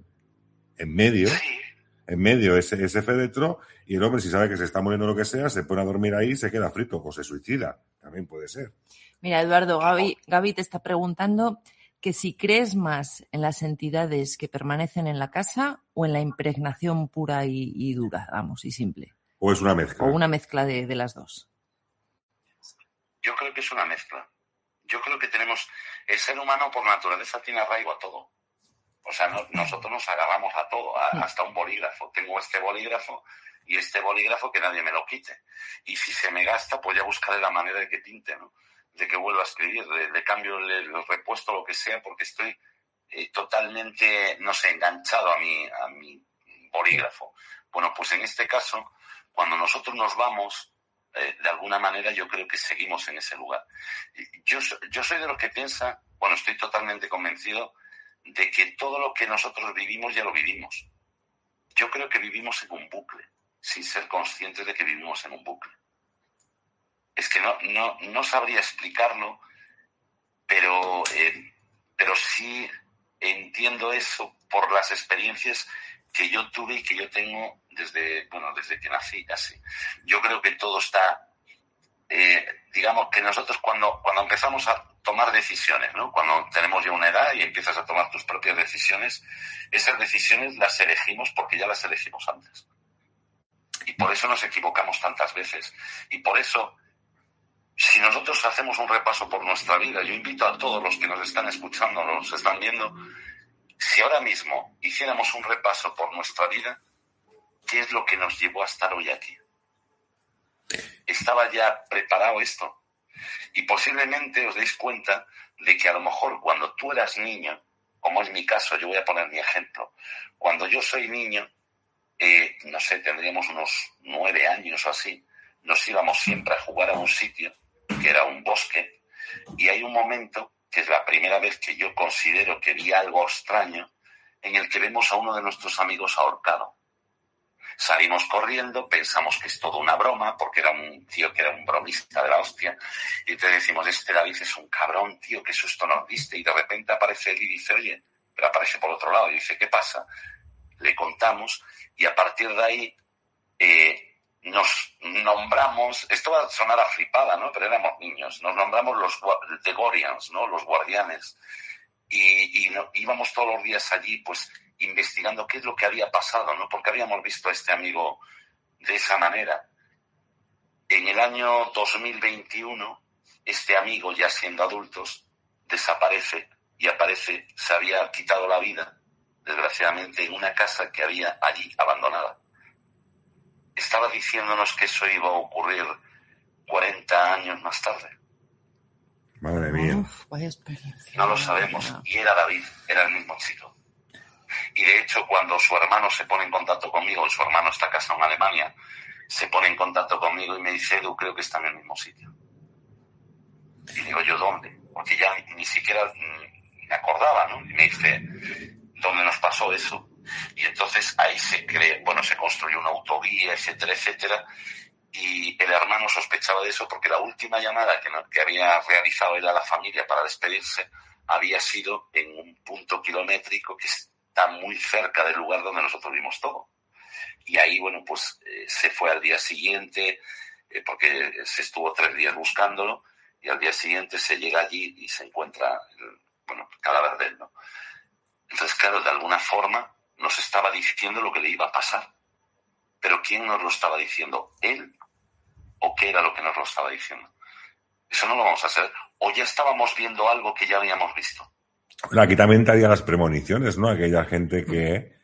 En medio, ese féretro, y el hombre, si sabe que se está muriendo lo que sea, se pone a dormir ahí y se queda frito, o se suicida. También puede ser. Mira, Eduardo, Gaby te está preguntando que si crees más en las entidades que permanecen en la casa o en la impregnación pura y dura, vamos, y simple. O es una mezcla. O una mezcla de las dos. Yo creo que es una mezcla. Yo creo que el ser humano por naturaleza tiene arraigo a todo. O sea, nosotros nos agarramos a todo, hasta un bolígrafo. Tengo este bolígrafo y este bolígrafo que nadie me lo quite. Y si se me gasta, pues ya buscaré la manera de que pinte, ¿no? De que vuelva a escribir, de cambio el repuesto, lo que sea, porque estoy totalmente, no sé, enganchado a mi bolígrafo. Bueno, pues en este caso, cuando nosotros nos vamos, de alguna manera yo creo que seguimos en ese lugar. Yo soy de los que piensa, bueno, estoy totalmente convencido de que todo lo que nosotros vivimos ya lo vivimos. Yo creo que vivimos en un bucle, sin ser conscientes de que vivimos en un bucle. Es que no sabría explicarlo, pero sí entiendo eso por las experiencias que yo tuve y que yo tengo desde que nací casi. Yo creo que todo está, digamos que nosotros cuando empezamos a tomar decisiones, ¿no? Cuando tenemos ya una edad y empiezas a tomar tus propias decisiones, esas decisiones las elegimos porque ya las elegimos antes. Y por eso nos equivocamos tantas veces. Y por eso, si nosotros hacemos un repaso por nuestra vida, yo invito a todos los que nos están escuchando, nos están viendo, si ahora mismo hiciéramos un repaso por nuestra vida, ¿qué es lo que nos llevó a estar hoy aquí? ¿Estaba ya preparado esto? Y posiblemente os deis cuenta de que a lo mejor cuando tú eras niño, como es mi caso, yo voy a poner mi ejemplo, cuando yo soy niño, no sé, tendríamos unos 9 años o así, nos íbamos siempre a jugar a un sitio que era un bosque, y hay un momento, que es la primera vez que yo considero que vi algo extraño, en el que vemos a uno de nuestros amigos ahorcado. Salimos corriendo, pensamos que es todo una broma, porque era un tío que era un bromista de la hostia, y entonces decimos, este David es un cabrón, tío, qué susto nos diste, y de repente aparece él y dice, oye, pero aparece por otro lado, y dice, ¿qué pasa? Le contamos, y a partir de ahí nos nombramos, esto va a sonar a flipada, ¿no? Pero éramos niños, nos nombramos los The Guardians, ¿no? Los guardianes, y íbamos todos los días allí, pues, investigando qué es lo que había pasado, ¿no? Porque habíamos visto a este amigo de esa manera. En el año 2021, este amigo, ya siendo adultos, desaparece y aparece, se había quitado la vida, desgraciadamente, en una casa que había allí abandonada. Estaba diciéndonos que eso iba a ocurrir 40 años más tarde. Madre mía. Uf, vaya experiencia. No lo sabemos. Y era David, era el mismo chico. Y de hecho, cuando su hermano se pone en contacto conmigo, su hermano está casado en Alemania, se pone en contacto conmigo y me dice, Edu, creo que está en el mismo sitio. Y digo, ¿yo dónde? Porque ya ni siquiera me acordaba, ¿no? Y me dice, ¿dónde nos pasó eso? Y entonces ahí se construyó una autovía, etcétera, etcétera. Y el hermano sospechaba de eso porque la última llamada que había realizado él a la familia para despedirse había sido en un punto kilométrico que está muy cerca del lugar donde nosotros vimos todo. Y ahí, se fue al día siguiente, porque se estuvo 3 días buscándolo, y al día siguiente se llega allí y se encuentra el cadáver de él, ¿no? Entonces, claro, de alguna forma nos estaba diciendo lo que le iba a pasar. Pero ¿quién nos lo estaba diciendo? ¿Él? ¿O qué era lo que nos lo estaba diciendo? Eso no lo vamos a saber. O ya estábamos viendo algo que ya habíamos visto. Bueno, aquí también estarían las premoniciones, ¿no? Aquella gente que,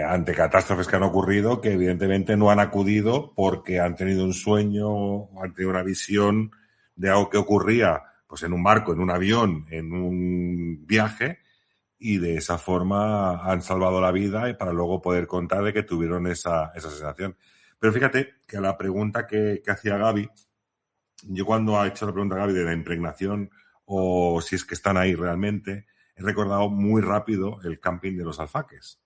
ante catástrofes que han ocurrido, que evidentemente no han acudido porque han tenido un sueño o han tenido una visión de algo que ocurría pues en un barco, en un avión, en un viaje, y de esa forma han salvado la vida y para luego poder contar de que tuvieron esa sensación. Pero fíjate que a la pregunta que hacía Gaby, yo cuando ha hecho la pregunta Gaby de la impregnación o si es que están ahí realmente, he recordado muy rápido el camping de los Alfaques,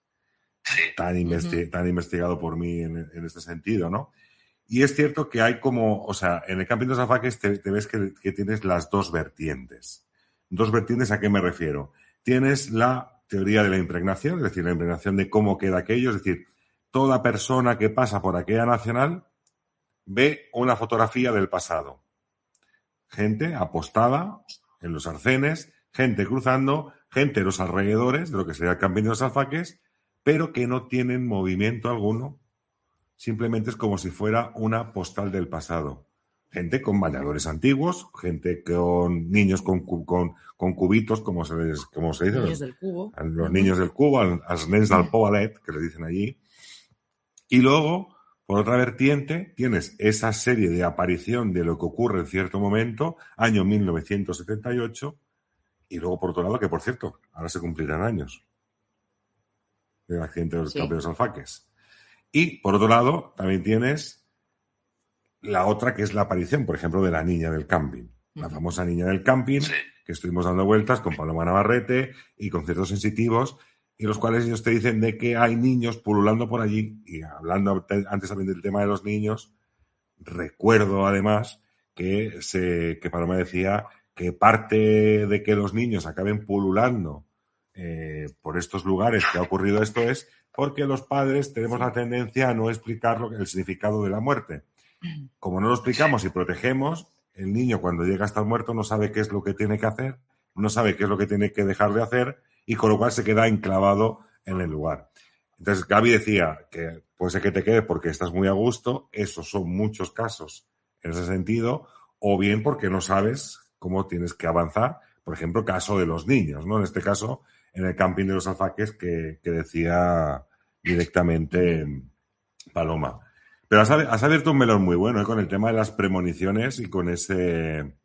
tan investigado por mí en este sentido, ¿no? Y es cierto que hay en el camping de los Alfaques te ves que tienes las dos vertientes. ¿Dos vertientes a qué me refiero? Tienes la teoría de la impregnación, es decir, la impregnación de cómo queda aquello, es decir, toda persona que pasa por aquella nacional ve una fotografía del pasado. Gente apostada en los arcenes, gente cruzando, gente en los alrededores de lo que sería el camping de los Alfaques, pero que no tienen movimiento alguno. Simplemente es como si fuera una postal del pasado. Gente con bañadores antiguos, gente con niños con cubitos, como se dice. Niños del cubo. Los niños del cubo, als nens del Poalet, que le dicen allí. Y luego, por otra vertiente, tienes esa serie de aparición de lo que ocurre en cierto momento, año 1978, y luego, por otro lado, que por cierto, ahora se cumplirán años del accidente de los camping de los Alfaques. Y, por otro lado, también tienes la otra, que es la aparición, por ejemplo, de la niña del camping. La famosa niña del camping, que estuvimos dando vueltas con Paloma Navarrete y con ciertos sensitivos, y los cuales ellos te dicen de que hay niños pululando por allí. Y hablando antes también del tema de los niños, recuerdo además que Paloma decía que parte de que los niños acaben pululando por estos lugares que ha ocurrido esto es porque los padres tenemos la tendencia a no explicar el significado de la muerte. Como no lo explicamos y protegemos, el niño cuando llega hasta el muerto no sabe qué es lo que tiene que hacer, no sabe qué es lo que tiene que dejar de hacer y con lo cual se queda enclavado en el lugar. Entonces Gaby decía que puede ser que te quedes porque estás muy a gusto, esos son muchos casos en ese sentido, o bien porque no sabes cómo tienes que avanzar. Por ejemplo, caso de los niños, ¿no? En este caso, en el camping de los Alfaques que decía directamente Paloma. Pero has abierto un melón muy bueno, con el tema de las premoniciones y con ese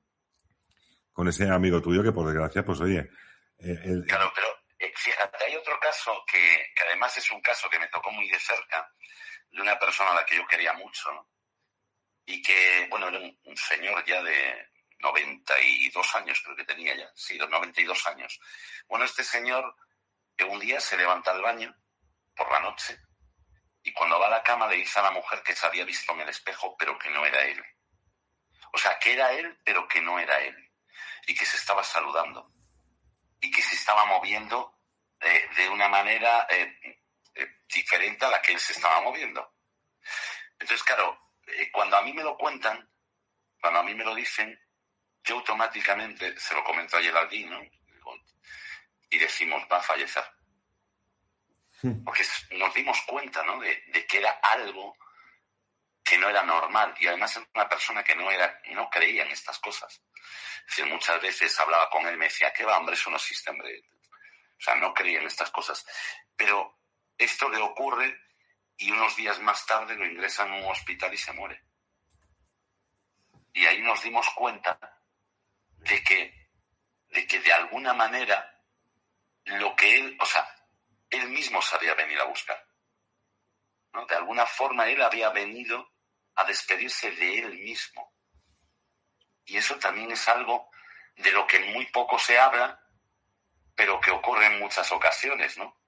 amigo tuyo que, por desgracia, pues oye... Claro, pero fíjate, hay otro caso que además es un caso que me tocó muy de cerca, de una persona a la que yo quería mucho, ¿no? Y que, era un señor ya de 92 años, creo que tenía ya, sí, de 92 años. Bueno, este señor que un día se levanta al baño por la noche Y cuando va a la cama le dice a la mujer que se había visto en el espejo, pero que no era él. O sea, que era él, pero que no era él. Y que se estaba saludando. Y que se estaba moviendo de una manera diferente a la que él se estaba moviendo. Entonces, claro, cuando a mí me lo cuentan, cuando a mí me lo dicen, yo automáticamente se lo comento a Geraldine, ¿no? Y decimos, va a fallecer. Porque nos dimos cuenta, ¿no? De que era algo que no era normal. Y además era una persona que no creía en estas cosas. Es decir, muchas veces hablaba con él y me decía, ¿qué va, hombre? Eso no existe, hombre. O sea, no creía en estas cosas. Pero esto le ocurre y unos días más tarde lo ingresan en un hospital y se muere. Y ahí nos dimos cuenta de que de alguna manera lo que él, o sea, él mismo sabía venir a buscar, ¿no? De alguna forma él había venido a despedirse de él mismo. Y eso también es algo de lo que muy poco se habla, pero que ocurre en muchas ocasiones, ¿no?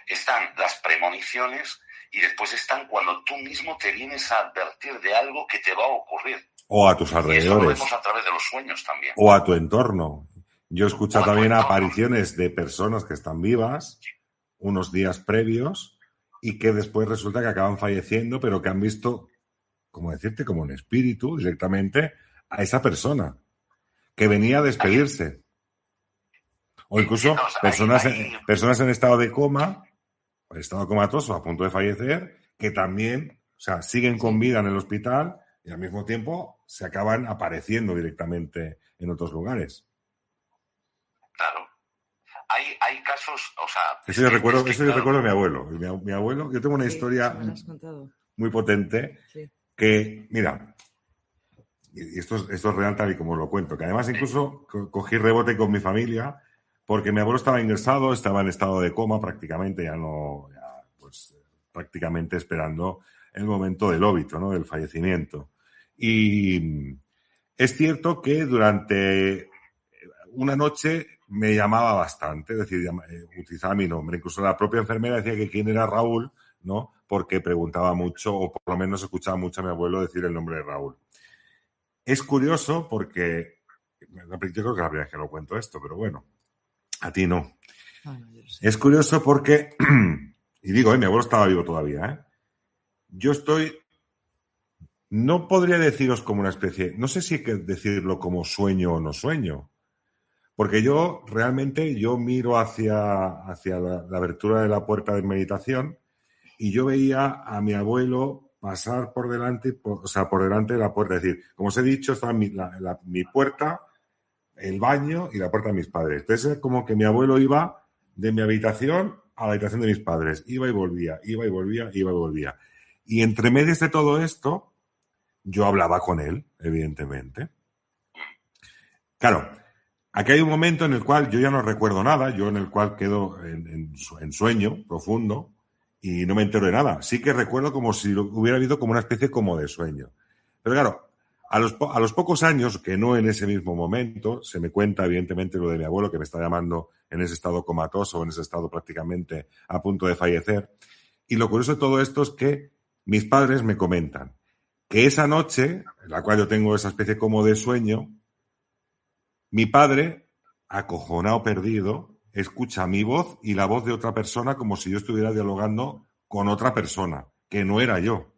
Están las premoniciones y después están cuando tú mismo te vienes a advertir de algo que te va a ocurrir. O a tus alrededores. Y eso lo vemos a través de los sueños también. O a tu entorno. Yo he escuchado también apariciones de personas que están vivas unos días previos y que después resulta que acaban falleciendo, pero que han visto, como decirte, como un espíritu directamente a esa persona que venía a despedirse. O incluso personas en estado de coma, en estado comatoso, a punto de fallecer, que también, o sea, siguen con vida en el hospital y al mismo tiempo se acaban apareciendo directamente en otros lugares. Claro. Hay casos, o sea... Eso yo recuerdo de mi abuelo. Mi abuelo, yo tengo una historia muy potente que, mira, y esto es real tal y como lo cuento, que además incluso cogí rebote con mi familia porque mi abuelo estaba ingresado, estaba en estado de coma prácticamente, prácticamente esperando el momento del óbito, ¿no? Del fallecimiento. Y es cierto que durante una noche me llamaba bastante, es decir, utilizaba mi nombre. Incluso la propia enfermera decía que quién era Raúl, ¿no? Porque preguntaba mucho, o por lo menos escuchaba mucho a mi abuelo decir el nombre de Raúl. Es curioso porque, yo creo que es la primera vez que lo cuento esto, pero bueno, a ti no. Es curioso porque, y digo, mi abuelo estaba vivo todavía, yo estoy, no podría deciros como una especie, no sé si hay que decirlo como sueño o no sueño, porque yo realmente miro hacia la abertura de la puerta de meditación y yo veía a mi abuelo pasar por delante de la puerta. Es decir, como os he dicho, estaba mi puerta, el baño y la puerta de mis padres. Entonces es como que mi abuelo iba de mi habitación a la habitación de mis padres. Iba y volvía. Y entre medias de todo esto, yo hablaba con él, evidentemente. Claro, aquí hay un momento en el cual yo ya no recuerdo nada, yo en el cual quedo en sueño profundo y no me entero de nada. Sí que recuerdo como si hubiera habido como una especie como de sueño. Pero claro, a los pocos años, que no en ese mismo momento, se me cuenta evidentemente lo de mi abuelo que me está llamando en ese estado comatoso, en ese estado prácticamente a punto de fallecer. Y lo curioso de todo esto es que mis padres me comentan que esa noche, en la cual yo tengo esa especie como de sueño, mi padre, acojonado, perdido, escucha mi voz y la voz de otra persona como si yo estuviera dialogando con otra persona, que no era yo.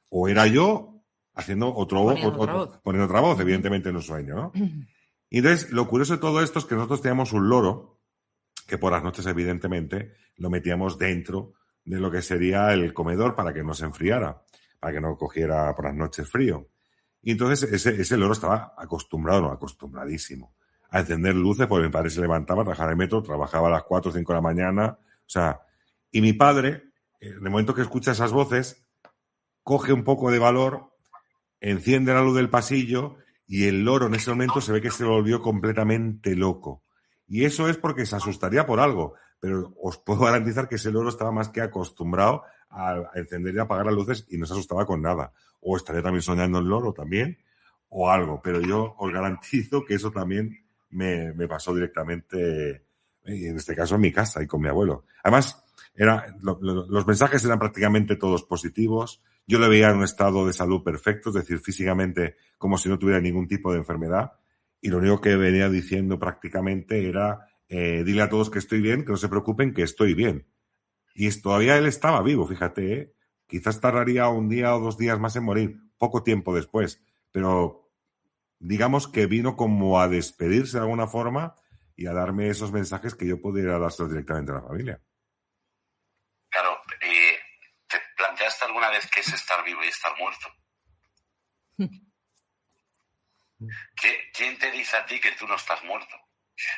O era yo haciendo poniendo otra voz, evidentemente en un sueño, ¿no? Y entonces, lo curioso de todo esto es que nosotros teníamos un loro que por las noches, evidentemente, lo metíamos dentro de lo que sería el comedor para que no se enfriara, para que no cogiera por las noches frío. Y entonces ese loro estaba acostumbradísimo a encender luces, porque mi padre se levantaba, trabajaba en el metro, trabajaba a las 4 o 5 de la mañana, y mi padre, en el momento que escucha esas voces, coge un poco de valor, enciende la luz del pasillo y el loro en ese momento se ve que se volvió completamente loco. Y eso es porque se asustaría por algo, pero os puedo garantizar que ese loro estaba más que acostumbrado a encender y apagar las luces y no se asustaba con nada. O estaría también soñando el loro también, o algo. Pero yo os garantizo que eso también me pasó directamente, en este caso en mi casa y con mi abuelo. Además, Los mensajes eran prácticamente todos positivos. Yo le veía en un estado de salud perfecto, es decir, físicamente como si no tuviera ningún tipo de enfermedad. Y lo único que venía diciendo prácticamente era, dile a todos que estoy bien, que no se preocupen, que estoy bien. Y todavía él estaba vivo, fíjate, ¿eh? Quizás tardaría un día o 2 días más en morir, poco tiempo después. Pero digamos que vino como a despedirse de alguna forma y a darme esos mensajes que yo pudiera dárselos directamente a la familia. Claro, ¿te planteaste alguna vez qué es estar vivo y estar muerto? ¿Quién te dice a ti que tú no estás muerto?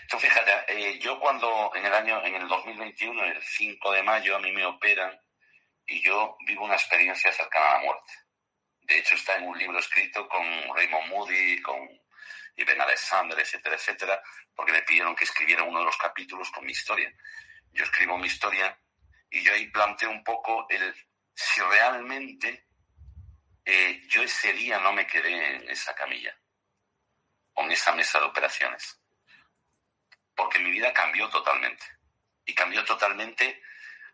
Tú fíjate, yo cuando en el 2021, el 5 de mayo, a mí me operan y yo vivo una experiencia cercana a la muerte. De hecho, está en un libro escrito con Raymond Moody, con Ben Alexander, etcétera, etcétera, porque me pidieron que escribiera uno de los capítulos con mi historia. Yo escribo mi historia y yo ahí planteo un poco si realmente yo ese día no me quedé en esa camilla o en esa mesa de operaciones. Porque mi vida cambió totalmente. Y cambió totalmente,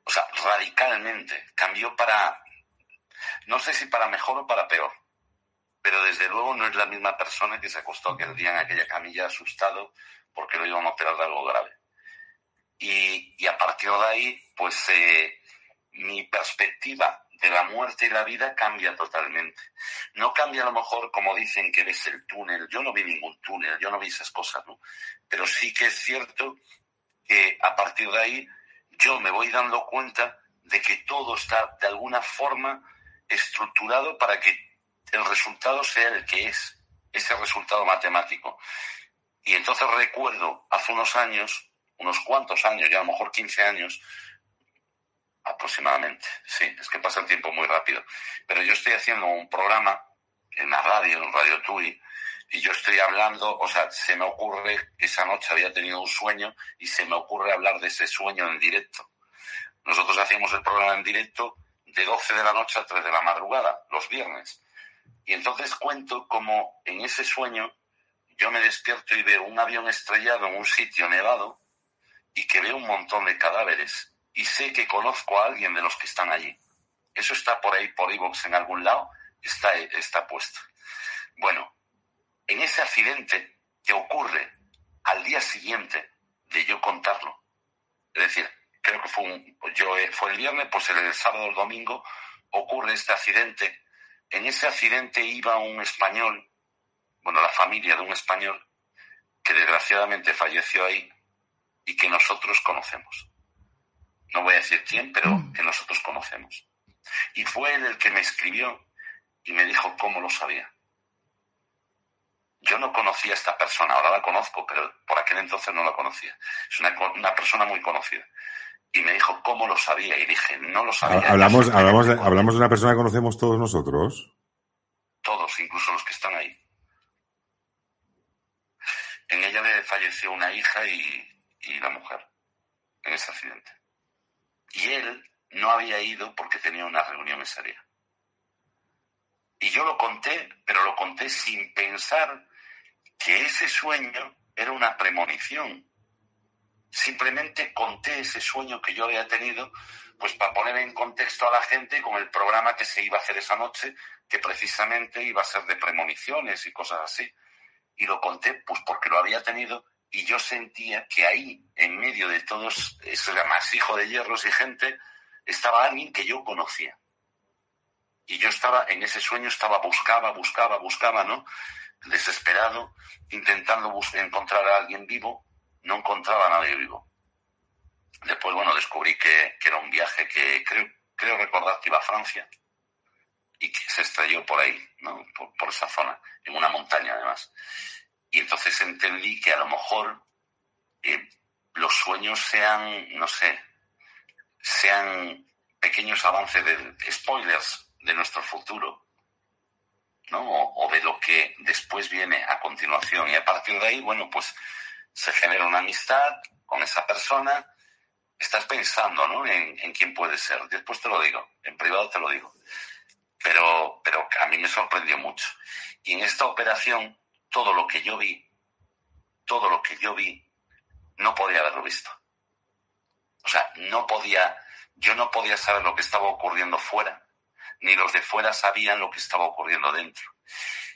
o sea, radicalmente. Cambió no sé si para mejor o para peor. Pero desde luego no es la misma persona que se acostó aquel día en aquella camilla asustado porque lo iban a operar de algo grave. Y a partir de ahí, pues mi perspectiva de la muerte y la vida cambia totalmente. No cambia a lo mejor como dicen que ves el túnel. Yo no vi ningún túnel, yo no vi esas cosas, ¿no? Pero sí que es cierto que a partir de ahí yo me voy dando cuenta de que todo está de alguna forma estructurado para que el resultado sea el que es, ese resultado matemático. Y entonces recuerdo hace unos años, unos cuantos años, ya a lo mejor 15 años, aproximadamente, sí, es que pasa el tiempo muy rápido. Pero yo estoy haciendo un programa en la radio, en Radio TUI, y yo estoy hablando, o sea, se me ocurre, esa noche había tenido un sueño y se me ocurre hablar de ese sueño en directo. Nosotros hacíamos el programa en directo de 12 de la noche a 3 de la madrugada, los viernes. Y entonces cuento cómo en ese sueño yo me despierto y veo un avión estrellado en un sitio nevado y que veo un montón de cadáveres. Y sé que conozco a alguien de los que están allí. Eso está por ahí, por iVoox, en algún lado, está puesto. Bueno, en ese accidente que ocurre al día siguiente de yo contarlo, es decir, creo que fue el viernes, pues el sábado o el domingo ocurre este accidente. En ese accidente iba un español, bueno, la familia de un español, que desgraciadamente falleció ahí y que nosotros conocemos. No voy a decir quién, pero que nosotros conocemos. Y fue él el que me escribió y me dijo cómo lo sabía. Yo no conocía a esta persona, ahora la conozco, pero por aquel entonces no la conocía. Es una persona muy conocida. Y me dijo cómo lo sabía y dije, no lo sabía. ¿Hablamos de una persona que conocemos todos nosotros? Todos, incluso los que están ahí. En ella le falleció una hija y la mujer en ese accidente. Y él no había ido porque tenía una reunión ese día. Y yo lo conté, pero lo conté sin pensar que ese sueño era una premonición. Simplemente conté ese sueño que yo había tenido, pues para poner en contexto a la gente con el programa que se iba a hacer esa noche, que precisamente iba a ser de premoniciones y cosas así. Y lo conté pues porque lo había tenido y yo sentía que ahí, en medio de todos ese amasijo de hierros y gente, estaba alguien que yo conocía. Y yo estaba, en ese sueño buscaba, ¿no? Desesperado, intentando encontrar a alguien vivo, no encontraba a nadie vivo. Después, bueno, descubrí que era un viaje que creo recordar que iba a Francia y que se estrelló por ahí, ¿no? Por esa zona, en una montaña además. Y entonces entendí que a lo mejor los sueños sean, no sé, sean pequeños avances de spoilers de nuestro futuro, ¿no? O de lo que después viene a continuación. Y a partir de ahí, bueno, pues se genera una amistad con esa persona. Estás pensando, ¿no? En quién puede ser. Después te lo digo, en privado te lo digo. Pero a mí me sorprendió mucho. Y en esta operación, todo lo que yo vi, no podía haberlo visto. O sea, no podía yo no podía saber lo que estaba ocurriendo fuera, ni los de fuera sabían lo que estaba ocurriendo dentro.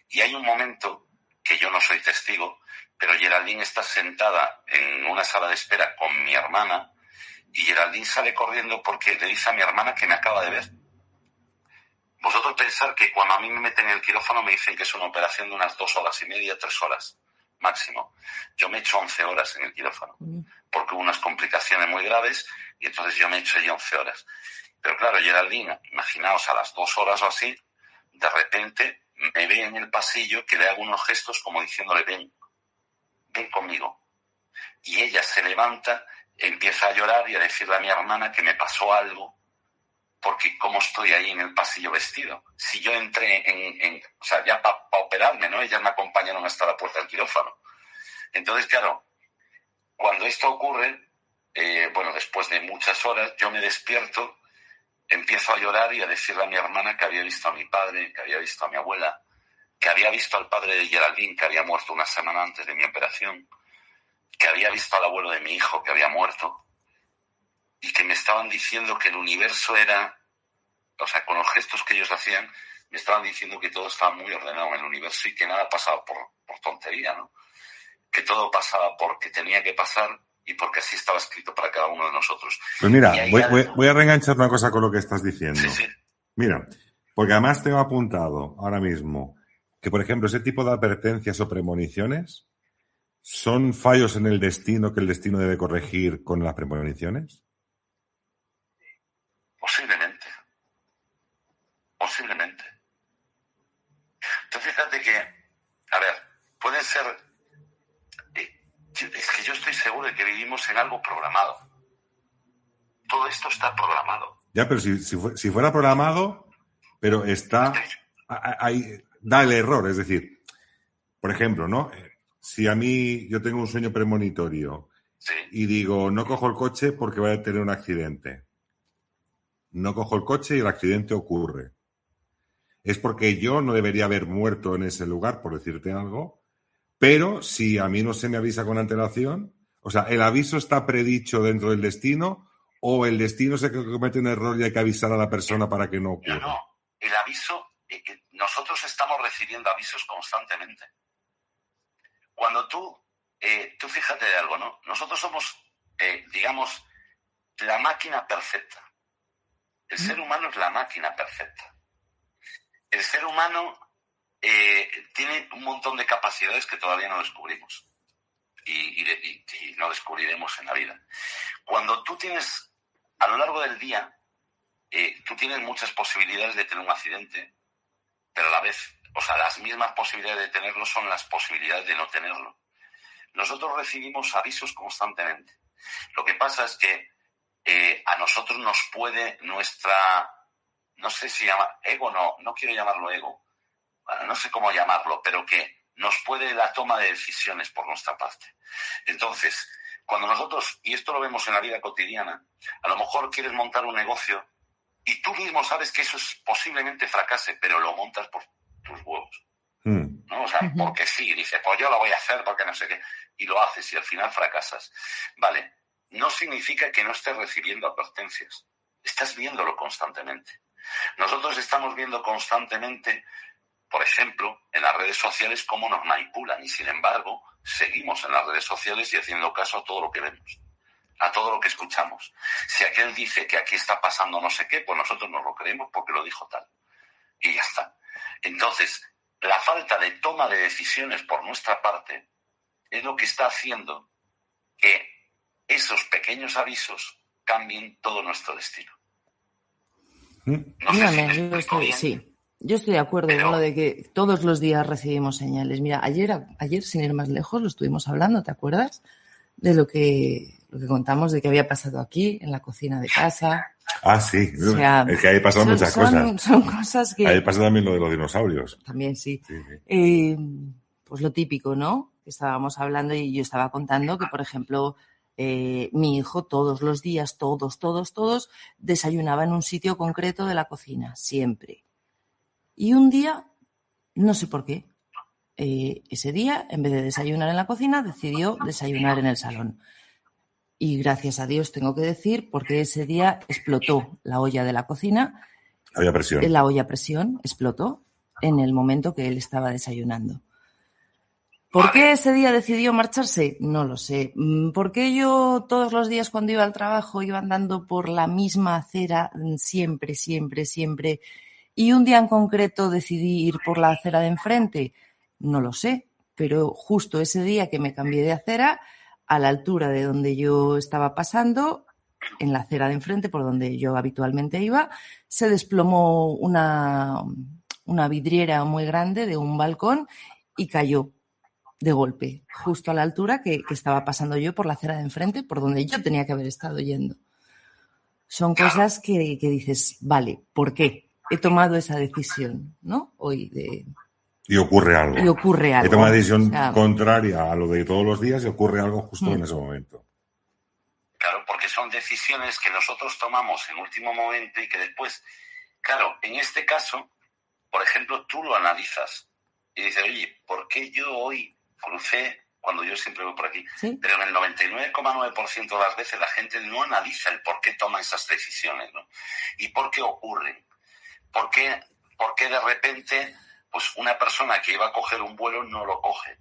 Y hay un momento que yo no soy testigo, pero Geraldine está sentada en una sala de espera con mi hermana y Geraldine sale corriendo porque le dice a mi hermana que me acaba de ver. Vosotros pensar que cuando a mí me meten en el quirófano me dicen que es una operación de unas 2 horas y media, 3 horas máximo. Yo me he hecho 11 horas en el quirófano porque hubo unas complicaciones muy graves y entonces yo me he hecho ya 11 horas. Pero claro, Geraldine, imaginaos a las 2 horas o así, de repente me ve en el pasillo que le hago unos gestos como diciéndole ven conmigo. Y ella se levanta, empieza a llorar y a decirle a mi hermana que me pasó algo porque cómo estoy ahí en el pasillo vestido. Si yo entré o sea, ya para operarme, ¿no? Ellas me acompañaron hasta la puerta del quirófano. Entonces, claro, cuando esto ocurre, después de muchas horas, yo me despierto, empiezo a llorar y a decirle a mi hermana que había visto a mi padre, que había visto a mi abuela, que había visto al padre de Geraldine, que había muerto una semana antes de mi operación, que había visto al abuelo de mi hijo, que había muerto, y que me estaban diciendo que el universo era, o sea, con los gestos que ellos hacían, me estaban diciendo que todo estaba muy ordenado en el universo y que nada pasaba por tontería, ¿no? Que todo pasaba porque tenía que pasar y porque así estaba escrito para cada uno de nosotros. Pues mira, voy a reenganchar una cosa con lo que estás diciendo. Sí. Mira, porque además tengo apuntado ahora mismo que, por ejemplo, ese tipo de advertencias o premoniciones son fallos en el destino que el destino debe corregir con las premoniciones. Posiblemente. Entonces fíjate que, a ver, pueden ser... es que yo estoy seguro de que vivimos en algo programado. Todo esto está programado. Ya, pero si fuera programado, pero está... Ahí da el error, es decir, por ejemplo, ¿no? Si a mí yo tengo un sueño premonitorio y digo, no cojo el coche porque voy a tener un accidente. No cojo el coche y el accidente ocurre. Es porque yo no debería haber muerto en ese lugar, por decirte algo, pero si a mí no se me avisa con antelación, o sea, ¿el aviso está predicho dentro del destino o el destino se comete un error y hay que avisar a la persona para que no ocurra? No, el aviso, nosotros estamos recibiendo avisos constantemente. Cuando tú fíjate de algo, ¿no? Nosotros somos, digamos, la máquina perfecta. El ser humano es la máquina perfecta. El ser humano tiene un montón de capacidades que todavía no descubrimos y no descubriremos en la vida. Cuando tú tienes, a lo largo del día, tú tienes muchas posibilidades de tener un accidente, pero a la vez, o sea, las mismas posibilidades de tenerlo son las posibilidades de no tenerlo. Nosotros recibimos avisos constantemente. Lo que pasa es que a nosotros nos puede nuestra, no sé si llama ego, no quiero llamarlo ego, no sé cómo llamarlo, pero que nos puede la toma de decisiones por nuestra parte. Entonces, cuando nosotros, y esto lo vemos en la vida cotidiana, a lo mejor quieres montar un negocio y tú mismo sabes que eso posiblemente fracase, pero lo montas por tus huevos. ¿No? O sea, porque sí, dices, pues yo lo voy a hacer porque no sé qué, y lo haces y al final fracasas. Vale, no significa que no estés recibiendo advertencias, estás viéndolo constantemente. Nosotros estamos viendo constantemente, por ejemplo, en las redes sociales cómo nos manipulan y sin embargo seguimos en las redes sociales y haciendo caso a todo lo que vemos, a todo lo que escuchamos. Si aquel dice que aquí está pasando no sé qué, pues nosotros nos lo creemos porque lo dijo tal. Y ya está. Entonces, la falta de toma de decisiones por nuestra parte es lo que está haciendo que esos pequeños avisos cambien todo nuestro destino. No sé si yo estoy de acuerdo con lo de que todos los días recibimos señales. Mira, ayer, sin ir más lejos, lo estuvimos hablando, ¿te acuerdas? De lo que contamos de que había pasado aquí, en la cocina de casa. Ah, sí. O sea, es que ahí pasaron muchas cosas. Son cosas que... Ahí pasa también lo de los dinosaurios. También sí. Sí. Pues lo típico, ¿no? Estábamos hablando y yo estaba contando que, por ejemplo, mi hijo todos los días, todos, desayunaba en un sitio concreto de la cocina, siempre. Y un día, no sé por qué, ese día, en vez de desayunar en la cocina, decidió desayunar en el salón. Y gracias a Dios, tengo que decir, porque ese día explotó la olla de la cocina. Había presión. La olla a presión explotó en el momento que él estaba desayunando. ¿Por qué ese día decidió marcharse? No lo sé. ¿Por qué yo todos los días cuando iba al trabajo iba andando por la misma acera siempre? Y un día en concreto decidí ir por la acera de enfrente? No lo sé. Pero justo ese día que me cambié de acera, a la altura de donde yo estaba pasando, en la acera de enfrente, por donde yo habitualmente iba, se desplomó una vidriera muy grande de un balcón y cayó de golpe, justo a la altura que estaba pasando yo por la acera de enfrente, por donde yo tenía que haber estado yendo. Son cosas que dices, vale, ¿por qué he tomado esa decisión, ¿no? Hoy de... Y ocurre algo. He tomado una decisión contraria a lo de todos los días y ocurre algo justo en ese momento. Claro, porque son decisiones que nosotros tomamos en último momento y que después, claro, en este caso, por ejemplo, tú lo analizas y dices, oye, ¿por qué yo hoy crucé cuando yo siempre voy por aquí? ¿Sí? Pero en el 99,9% de las veces la gente no analiza el por qué toma esas decisiones, ¿no? Y por qué ocurren. ¿Por qué de repente pues una persona que iba a coger un vuelo no lo coge?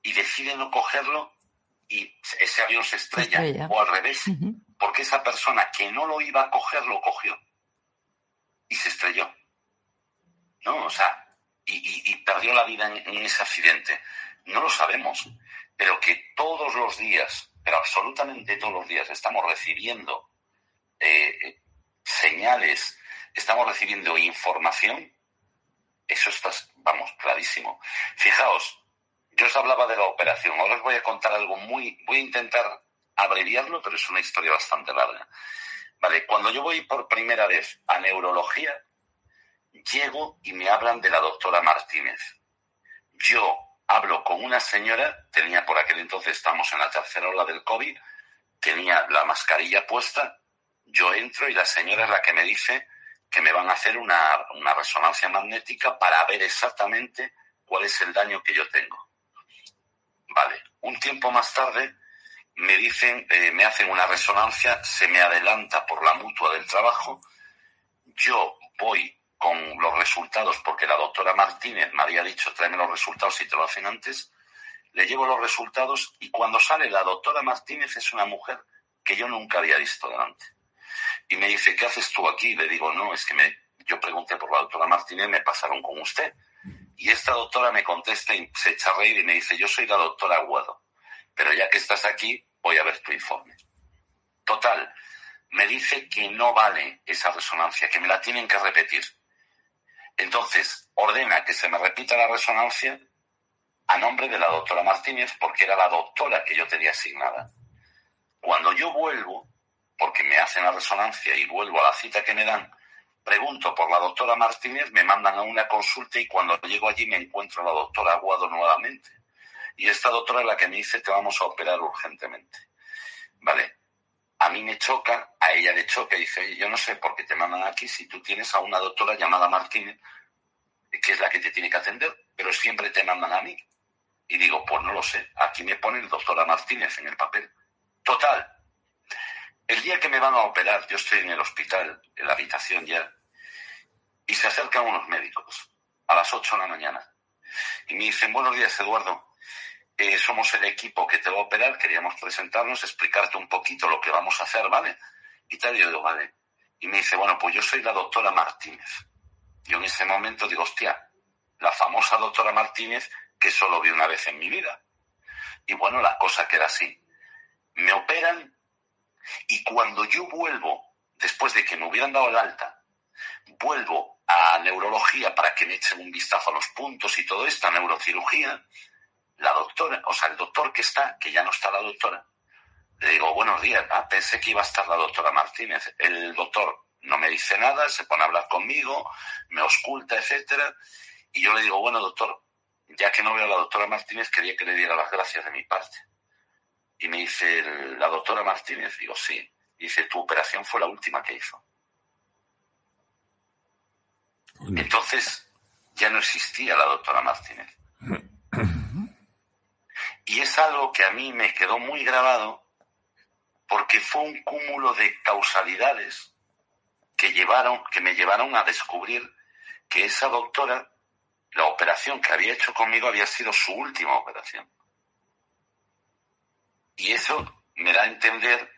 Y decide no cogerlo y ese avión se estrella. O al revés. Porque esa persona que no lo iba a coger lo cogió. Y se estrelló. ¿No? O sea, y perdió la vida en ese accidente. No lo sabemos. Pero que todos los días, pero absolutamente todos los días, estamos recibiendo señales, estamos recibiendo información, eso está, vamos, clarísimo. Fijaos, yo os hablaba de la operación, ahora os voy a contar algo voy a intentar abreviarlo, pero es una historia bastante larga. Vale, cuando yo voy por primera vez a neurología, llego y me hablan de la doctora Martínez. Yo hablo con una señora, tenía por aquel entonces, estamos en la tercera ola del COVID, tenía la mascarilla puesta, yo entro y la señora es la que me dice que me van a hacer una resonancia magnética para ver exactamente cuál es el daño que yo tengo. Vale, un tiempo más tarde me dicen, me hacen una resonancia, se me adelanta por la mutua del trabajo, yo voy con los resultados, porque la doctora Martínez me había dicho, tráeme los resultados y te lo hacen antes, le llevo los resultados y cuando sale la doctora Martínez es una mujer que yo nunca había visto delante. Y me dice, ¿qué haces tú aquí? Le digo, no, es que yo pregunté por la doctora Martínez, me pasaron con usted. Y esta doctora me contesta y se echa a reír y me dice, yo soy la doctora Aguado, pero ya que estás aquí, voy a ver tu informe. Total, me dice que no vale esa resonancia, que me la tienen que repetir. Entonces, ordena que se me repita la resonancia a nombre de la doctora Martínez, porque era la doctora que yo tenía asignada. Cuando yo vuelvo, porque me hacen la resonancia y vuelvo a la cita que me dan, pregunto por la doctora Martínez, me mandan a una consulta y cuando llego allí me encuentro a la doctora Aguado nuevamente. Y esta doctora es la que me dice, te vamos a operar urgentemente. Vale, a mí me choca, a ella le choca y dice, oye, yo no sé por qué te mandan aquí si tú tienes a una doctora llamada Martínez, que es la que te tiene que atender, pero siempre te mandan a mí. Y digo, pues no lo sé, aquí me pone el doctora Martínez en el papel. Total, el día que me van a operar, yo estoy en el hospital, en la habitación ya, y se acercan unos médicos a las 8 de la mañana. Y me dicen, buenos días, Eduardo, somos el equipo que te va a operar, queríamos presentarnos, explicarte un poquito lo que vamos a hacer, ¿vale? Y tal, y yo digo, vale. Y me dice, bueno, pues yo soy la doctora Martínez. Yo en ese momento digo, hostia, la famosa doctora Martínez que solo vi una vez en mi vida. Y bueno, la cosa queda así. Me operan y cuando yo vuelvo, después de que me hubieran dado el alta, vuelvo a neurología para que me echen un vistazo a los puntos y todo esto, a neurocirugía, la doctora, o sea, el doctor que está, que ya no está la doctora, le digo, buenos días, pensé que iba a estar la doctora Martínez. El doctor no me dice nada, se pone a hablar conmigo, me ausculta, etcétera, y yo le digo, bueno, doctor, ya que no veo a la doctora Martínez, quería que le diera las gracias de mi parte. Y me dice, ¿la doctora Martínez? Digo, sí. Y dice, tu operación fue la última que hizo. Entonces, ya no existía la doctora Martínez. Y es algo que a mí me quedó muy grabado, porque fue un cúmulo de causalidades que me llevaron a descubrir que esa doctora, la operación que había hecho conmigo había sido su última operación. Y eso me da a entender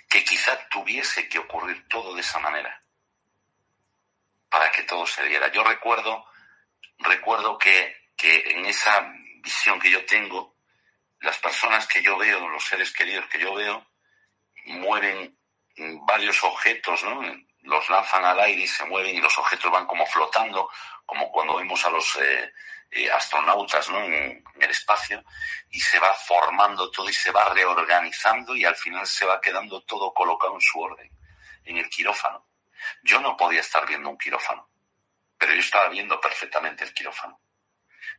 que quizá tuviese que ocurrir todo de esa manera para que todo se diera. Yo recuerdo que en esa visión que yo tengo, las personas que yo veo, los seres queridos que yo veo, mueven varios objetos, ¿no? Los lanzan al aire y se mueven y los objetos van como flotando, como cuando vemos a los astronautas, ¿no? en el espacio, y se va formando todo y se va reorganizando y al final se va quedando todo colocado en su orden, en el quirófano. Yo no podía estar viendo un quirófano, pero yo estaba viendo perfectamente el quirófano.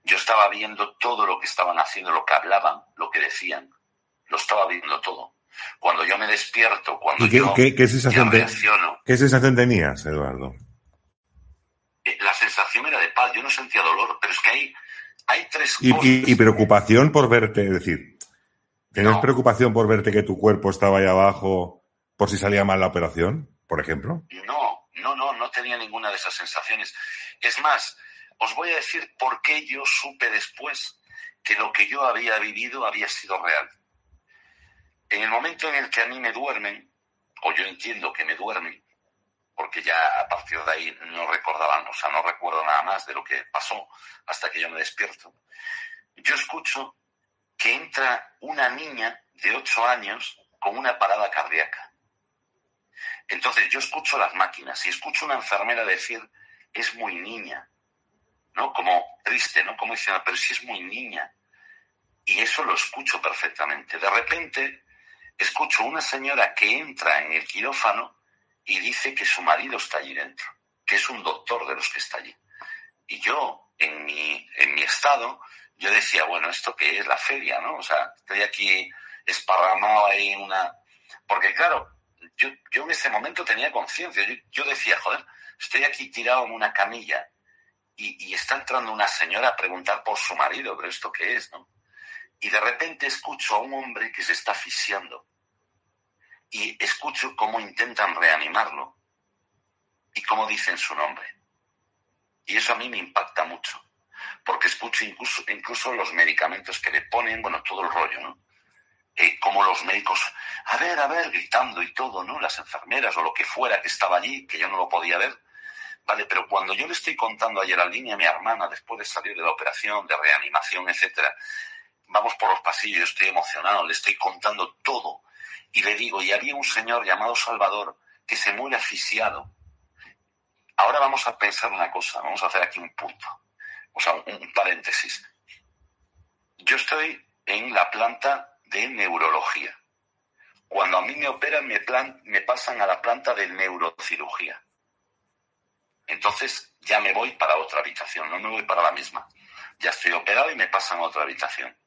Yo estaba viendo todo lo que estaban haciendo, lo que hablaban, lo que decían. Lo estaba viendo todo. Cuando yo me despierto, cuando ¿Qué sensación reacciono... ¿Qué sensación tenías, Eduardo? La sensación era de paz. Yo no sentía dolor, pero es que hay tres cosas. ¿Y preocupación por verte? Es decir, ¿tenías preocupación por verte que tu cuerpo estaba ahí abajo por si salía mal la operación, por ejemplo? No tenía ninguna de esas sensaciones. Es más, os voy a decir por qué yo supe después que lo que yo había vivido había sido real. En el momento en el que a mí me duermen, o yo entiendo que me duermen, porque ya a partir de ahí no recuerdo nada más de lo que pasó hasta que yo me despierto, yo escucho que entra una niña de 8 años con una parada cardíaca. Entonces yo escucho las máquinas y escucho una enfermera decir, es muy niña, ¿no? Como triste, ¿no? Como diciendo, pero sí es muy niña. Y eso lo escucho perfectamente. De repente escucho una señora que entra en el quirófano y dice que su marido está allí dentro, que es un doctor de los que está allí. Y yo, en mi estado, yo decía, bueno, ¿esto qué es? La feria, ¿no? O sea, estoy aquí esparramado ahí en una... Porque claro, yo en ese momento tenía conciencia. Yo decía, joder, estoy aquí tirado en una camilla y está entrando una señora a preguntar por su marido, pero ¿esto qué es, no? Y de repente escucho a un hombre que se está asfixiando y escucho cómo intentan reanimarlo y cómo dicen su nombre. Y eso a mí me impacta mucho, porque escucho incluso los medicamentos que le ponen, bueno, todo el rollo, ¿no? Como los médicos, a ver, gritando y todo, ¿no? Las enfermeras o lo que fuera que estaba allí, que yo no lo podía ver. Vale, pero cuando yo le estoy contando a Geraldine y a mi hermana, después de salir de la operación, de reanimación, etcétera, vamos por los pasillos, estoy emocionado, le estoy contando todo. Y le digo, y había un señor llamado Salvador que se muere asfixiado. Ahora vamos a pensar una cosa, vamos a hacer aquí un punto, o sea, un paréntesis. Yo estoy en la planta de neurología. Cuando a mí me operan, me pasan a la planta de neurocirugía. Entonces ya me voy para otra habitación, no me voy para la misma. Ya estoy operado y me pasan a otra habitación.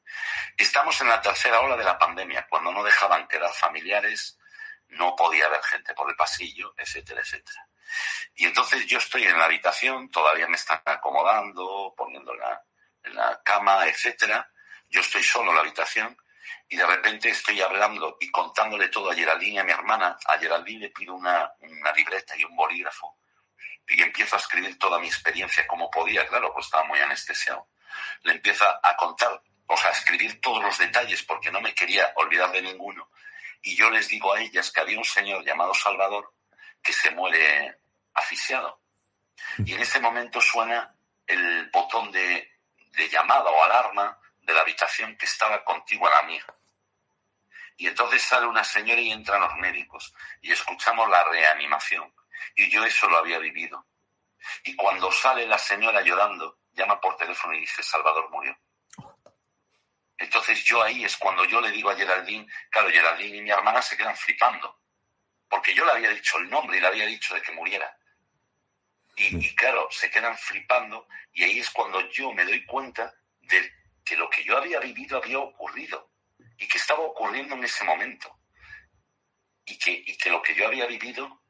Estamos en la tercera ola de la pandemia, cuando no dejaban quedar familiares, no podía haber gente por el pasillo, etcétera, etcétera. Y entonces yo estoy en la habitación, todavía me están acomodando, poniendo en la cama, etcétera. Yo estoy solo en la habitación y de repente estoy hablando y contándole todo a Geraldine y a mi hermana. A Geraldine le pido una libreta y un bolígrafo y empiezo a escribir toda mi experiencia como podía, claro, pues estaba muy anestesiado. Le empiezo a contar, o sea, a escribir todos los detalles porque no me quería olvidar de ninguno. Y yo les digo a ellas que había un señor llamado Salvador que se muere asfixiado. Y en ese momento suena el botón de llamada o alarma de la habitación que estaba contigua a la mía. Y entonces sale una señora y entran los médicos y escuchamos la reanimación. Y yo eso lo había vivido. Y cuando sale la señora llorando, llama por teléfono y dice, Salvador murió. Entonces yo ahí es cuando yo le digo a Geraldine, claro, Geraldine y mi hermana se quedan flipando, porque yo le había dicho el nombre y le había dicho de que muriera. Y claro, se quedan flipando y ahí es cuando yo me doy cuenta de que lo que yo había vivido había ocurrido y que estaba ocurriendo en ese momento. Y que lo que yo había vivido,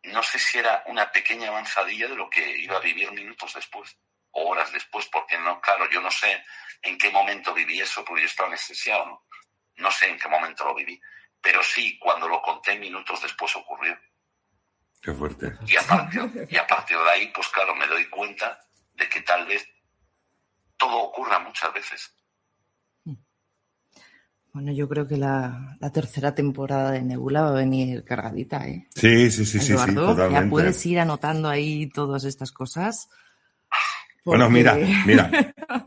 no sé si era una pequeña avanzadilla de lo que iba a vivir minutos después o horas después, porque no, claro, yo no sé en qué momento viví eso, porque yo estaba anestesiado, ¿no? No sé en qué momento lo viví, pero sí, cuando lo conté minutos después ocurrió. Qué fuerte. Y a partir de ahí, pues claro, me doy cuenta de que tal vez todo ocurra muchas veces. Bueno, yo creo que la tercera temporada de Nebula va a venir cargadita, ¿eh? Sí, Eduardo, totalmente. ya puedes ir anotando ahí todas estas cosas. Porque... Bueno, mira,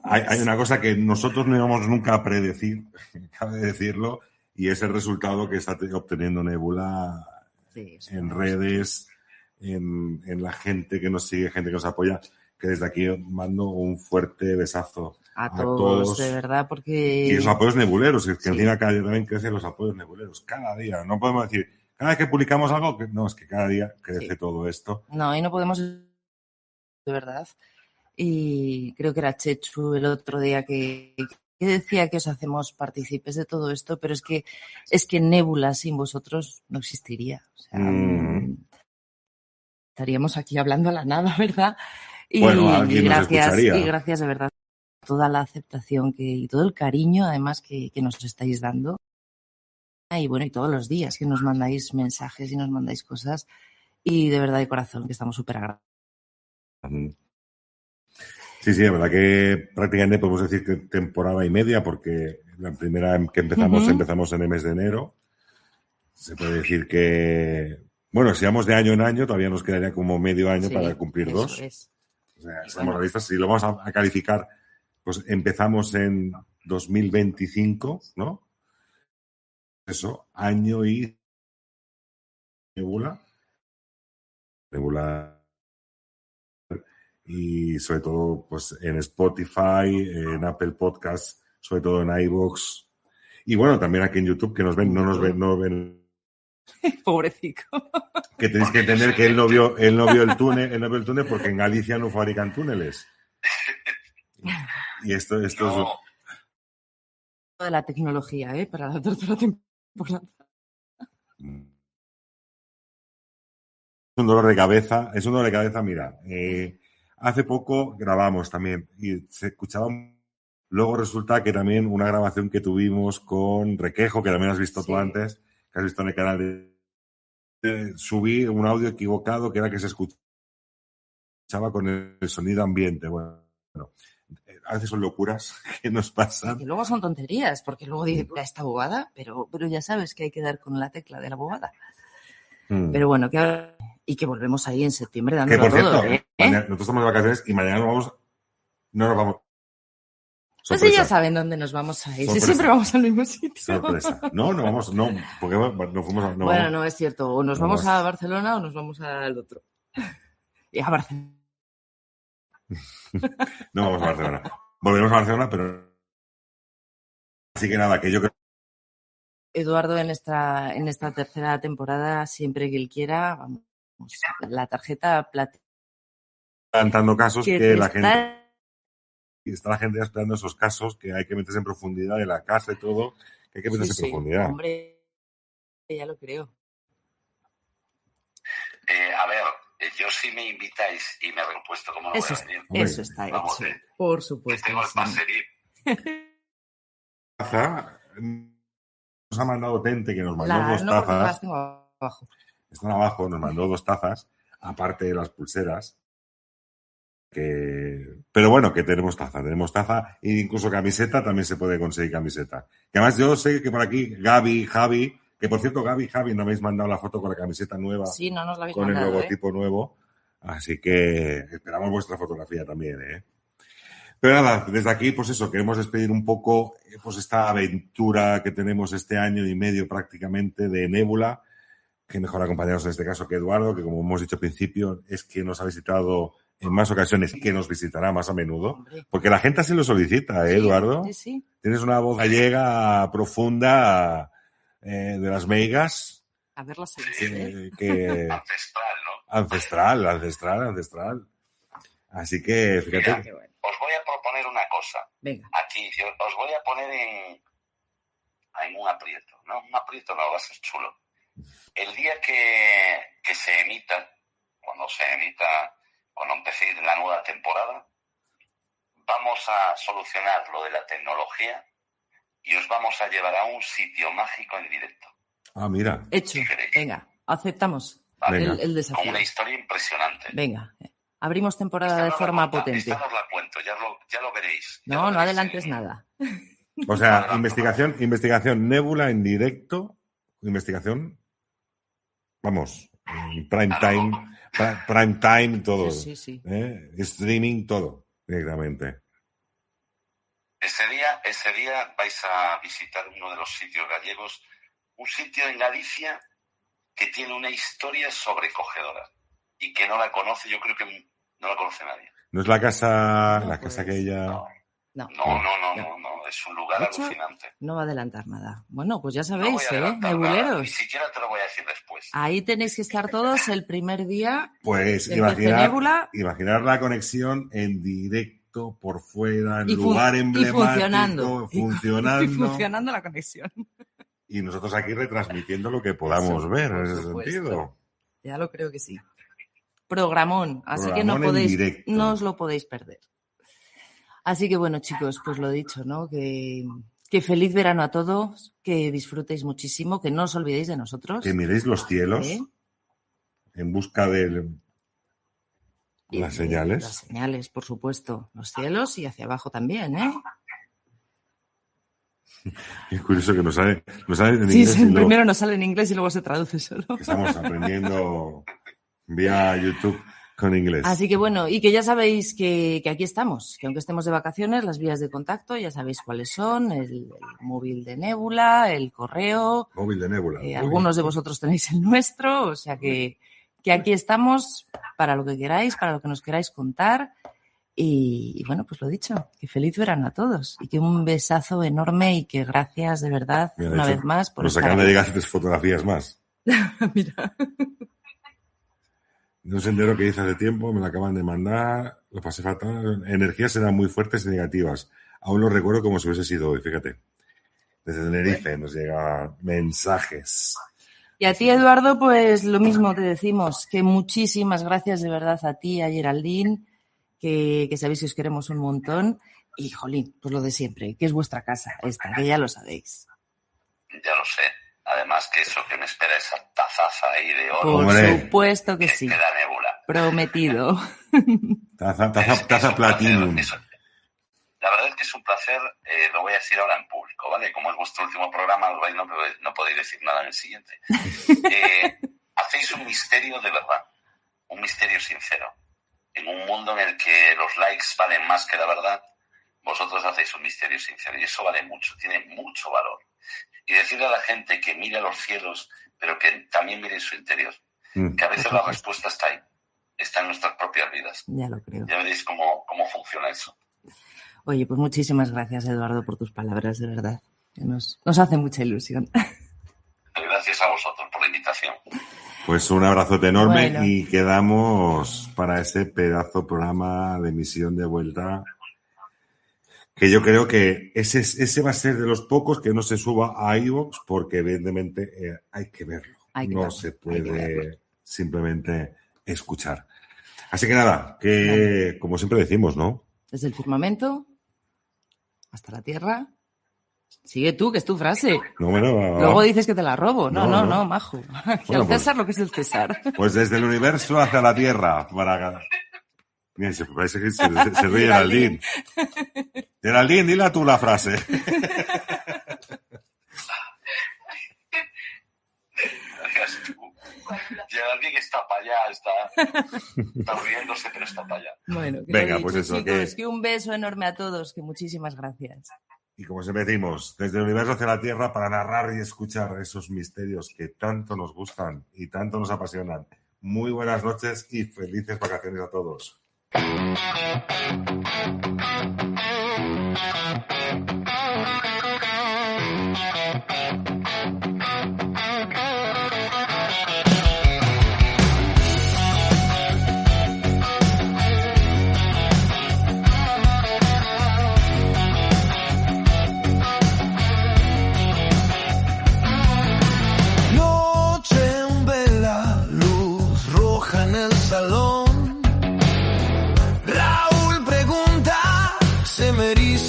hay una cosa que nosotros no íbamos nunca a predecir, cabe decirlo, y es el resultado que está obteniendo Nebula en redes, en la gente que nos sigue, gente que nos apoya, que desde aquí mando un fuerte besazo a todos, de verdad, porque... Y los apoyos nebuleros, es que encima cada día también crecen los apoyos nebuleros, cada día, no podemos decir, cada vez que publicamos algo, no, es que cada día crece todo esto. No, y no podemos, de verdad, y creo que era Chechu el otro día que decía que os hacemos partícipes de todo esto, pero es que Nebula sin vosotros no existiría, o sea, estaríamos aquí hablando a la nada, ¿verdad? Y, bueno, alguien nos escucharía. Y gracias de verdad a toda la aceptación y todo el cariño además que nos estáis dando. Y bueno, y todos los días que nos mandáis mensajes y nos mandáis cosas. Y de verdad de corazón que estamos súper agradecidos. Sí, de verdad que prácticamente podemos decir que temporada y media, porque la primera que empezamos en el mes de enero. Se puede decir que, bueno, si vamos de año en año, todavía nos quedaría como medio año para cumplir 2. Es. O sea, seamos realistas, si lo vamos a calificar, pues empezamos en 2025, ¿no? Eso, año y Nebula y sobre todo pues en Spotify, en Apple Podcasts, sobre todo en iVoox y bueno, también aquí en YouTube que nos ven, no ven. Pobrecito. Que tenéis que entender que él no vio el túnel porque en Galicia no fabrican túneles. Y esto es no. De la tecnología, para la tercera temporada. Es un dolor de cabeza, mira. Hace poco grabamos también y se escuchaba. Luego resulta que también una grabación que tuvimos con Requejo, que también has visto tú antes, que has visto en el canal subí un audio equivocado que era que se escuchaba con el sonido ambiente. Bueno, a veces son locuras que nos pasan. Y luego son tonterías, porque luego dice, esta bobada, pero ya sabes que hay que dar con la tecla de la bobada. Pero bueno, que volvemos ahí en septiembre dándolo todo. Que por cierto, nosotros estamos de vacaciones y mañana no nos vamos. Sorpresa. Pues sí, ya saben dónde nos vamos a ir. Si siempre vamos al mismo sitio. Sorpresa. No vamos, porque no fuimos a... Bueno, no, es cierto. O nos vamos a Barcelona o nos vamos al otro. Y a Barcelona. No vamos a Barcelona. Volveremos a Barcelona, pero... Así que nada, que yo creo... Eduardo, en esta tercera temporada, siempre que él quiera, vamos, la tarjeta plata. Cantando casos que la gente... Y está la gente esperando esos casos que hay que meterse en profundidad de la casa y todo, que hay que meterse en profundidad. Hombre, ya lo creo. A ver, yo si me invitáis y me repuesto como no voy a venir. Eso está hecho, por supuesto. Tengo más serie. Nos ha mandado Tente, que nos mandó 2 tazas. Están abajo, nos mandó 2 tazas, aparte de las pulseras. Pero bueno, que tenemos taza e incluso camiseta, también se puede conseguir camiseta. Que además yo sé que por aquí Gaby, Javi, que por cierto Gaby y Javi no habéis mandado la foto con la camiseta nueva, sí, no nos la habéis con mandado, el logotipo nuevo, así que esperamos vuestra fotografía también, Pero nada, desde aquí, pues eso, queremos despedir un poco pues esta aventura que tenemos este año y medio prácticamente de Nebula, que mejor acompañados en este caso que Eduardo, que como hemos dicho al principio, es que nos ha visitado en más ocasiones y que nos visitará más a menudo. Porque la gente así lo solicita, Eduardo. Sí. Tienes una voz gallega profunda de las meigas. A ver las que Ancestral, ¿no? Ancestral. Así que, fíjate. Mira, os voy a proponer una cosa. Venga. Aquí, os voy a poner en un aprieto. No, un aprieto no, va a ser chulo. El día que se emita, cuando empecéis la nueva temporada, vamos a solucionar lo de la tecnología y os vamos a llevar a un sitio mágico en directo. Ah, mira. Hecho. Venga, aceptamos el desafío. Con una historia impresionante. Venga, abrimos temporada de forma potente. Esta no os la cuento, ya lo veréis. No adelantes nada. O sea, investigación Nébula en directo, investigación, vamos, prime time, todo. Sí. Streaming, todo, directamente. Ese día vais a visitar uno de los sitios gallegos, un sitio en Galicia que tiene una historia sobrecogedora y que no la conoce, yo creo que no la conoce nadie. ¿No es la casa aquella? No, es un lugar alucinante. No va a adelantar nada. Bueno, pues ya sabéis, nebuleros. Ni siquiera te lo voy a decir después. Ahí tenéis que estar todos el primer día. Pues imaginar la conexión en directo, por fuera, en lugar emblemático, funcionando. Y funcionando la conexión. Y nosotros aquí retransmitiendo lo que podamos ver en ese sentido. Ya lo creo que sí. Programón, así que no os lo podéis perder. Así que bueno, chicos, pues lo dicho, ¿no? Que feliz verano a todos, que disfrutéis muchísimo, que no os olvidéis de nosotros. Que miréis los cielos en busca de las señales. Las señales, por supuesto. Los cielos y hacia abajo también, ¿eh? Es curioso que nos sale en inglés. Sí, primero nos sale en inglés y luego se traduce solo. Estamos aprendiendo vía YouTube con inglés. Así que bueno, y que ya sabéis que aquí estamos, que aunque estemos de vacaciones, las vías de contacto ya sabéis cuáles son, el móvil de Nébula, el correo. Móvil de Nébula. Algunos de vosotros tenéis el nuestro, o sea que aquí estamos para lo que queráis, para lo que nos queráis contar. Y bueno, pues lo dicho, que feliz verano a todos y que un besazo enorme y que gracias de verdad una vez más por estar. Nos acaban de llegar 3 fotografías más. Mira. No sé entero que hice hace tiempo, me la acaban de mandar, lo pasé fatal. Energías eran muy fuertes y negativas. Aún lo recuerdo como si hubiese sido hoy, fíjate. Desde Tenerife nos llegan mensajes. Y a ti, Eduardo, pues lo mismo te decimos, que muchísimas gracias de verdad a ti, a Geraldine, que sabéis que os queremos un montón. Y, jolín, pues lo de siempre, que es vuestra casa esta, que ya lo sabéis. Ya lo sé. Además que eso que me espera esa tazaza ahí de oro. Por supuesto que sí. Que da Nébula. Prometido. Taza platinum. La verdad es que es un placer, lo voy a decir ahora en público, ¿vale? Como es vuestro último programa, no podéis decir nada en el siguiente. Hacéis un misterio de verdad, un misterio sincero. En un mundo en el que los likes valen más que la verdad, vosotros hacéis un misterio sincero y eso vale mucho, tiene mucho valor. Y decirle a la gente que mire a los cielos, pero que también mire su interior. Que a veces la respuesta está ahí, está en nuestras propias vidas. Ya lo creo. Ya veréis cómo funciona eso. Oye, pues muchísimas gracias, Eduardo, por tus palabras, de verdad. Nos hace mucha ilusión. Gracias a vosotros por la invitación. Pues un abrazote enorme y quedamos para ese pedazo programa de emisión de vuelta. Que yo creo que ese va a ser de los pocos que no se suba a iVoox porque evidentemente hay que verlo. No se puede simplemente escuchar. Así que nada, que como siempre decimos, ¿no? Desde el firmamento hasta la tierra. Sigue tú, que es tu frase. Luego dices que te la robo. No, majo. Y al César lo que es el César. Pues desde el universo hacia la tierra. Mira, parece que se ríe Geraldine. Geraldine, dile tú la frase. Geraldine está para allá, está riéndose, pero está para allá. Bueno, venga, pues eso. Chicos, que un beso enorme a todos, que muchísimas gracias. Y como siempre decimos, desde el universo hacia la tierra para narrar y escuchar esos misterios que tanto nos gustan y tanto nos apasionan. Muy buenas noches y felices vacaciones a todos.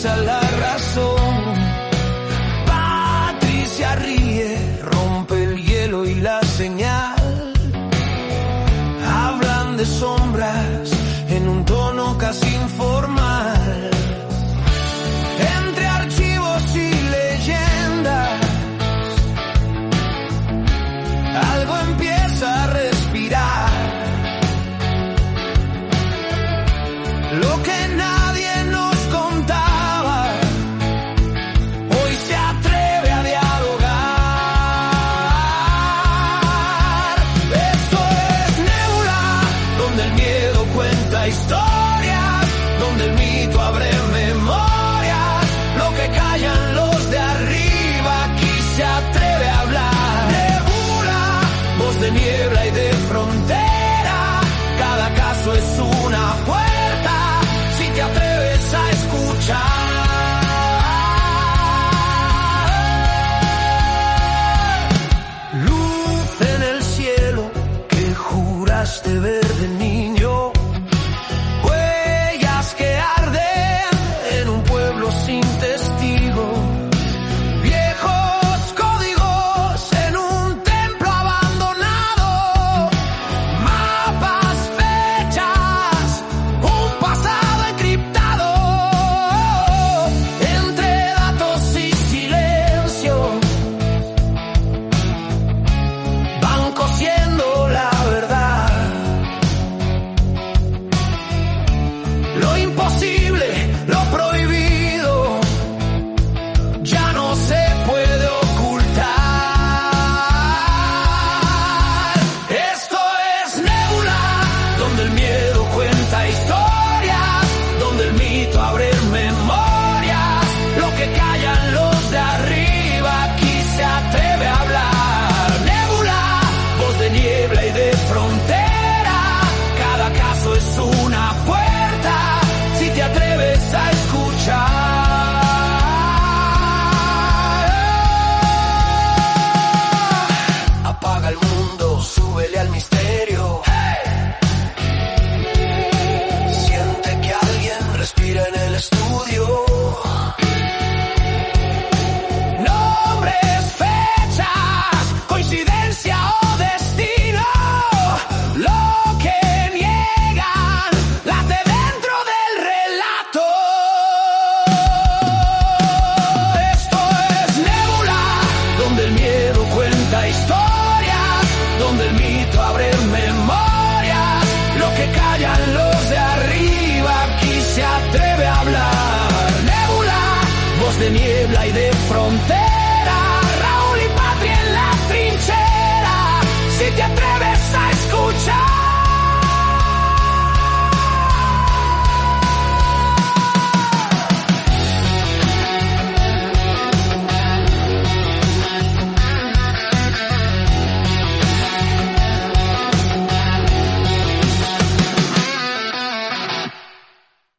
La razón, Patricia ríe, rompe el lo que nadie nos contaba, hoy se atreve a dialogar. Esto es Nébula, donde el miedo cuenta historias.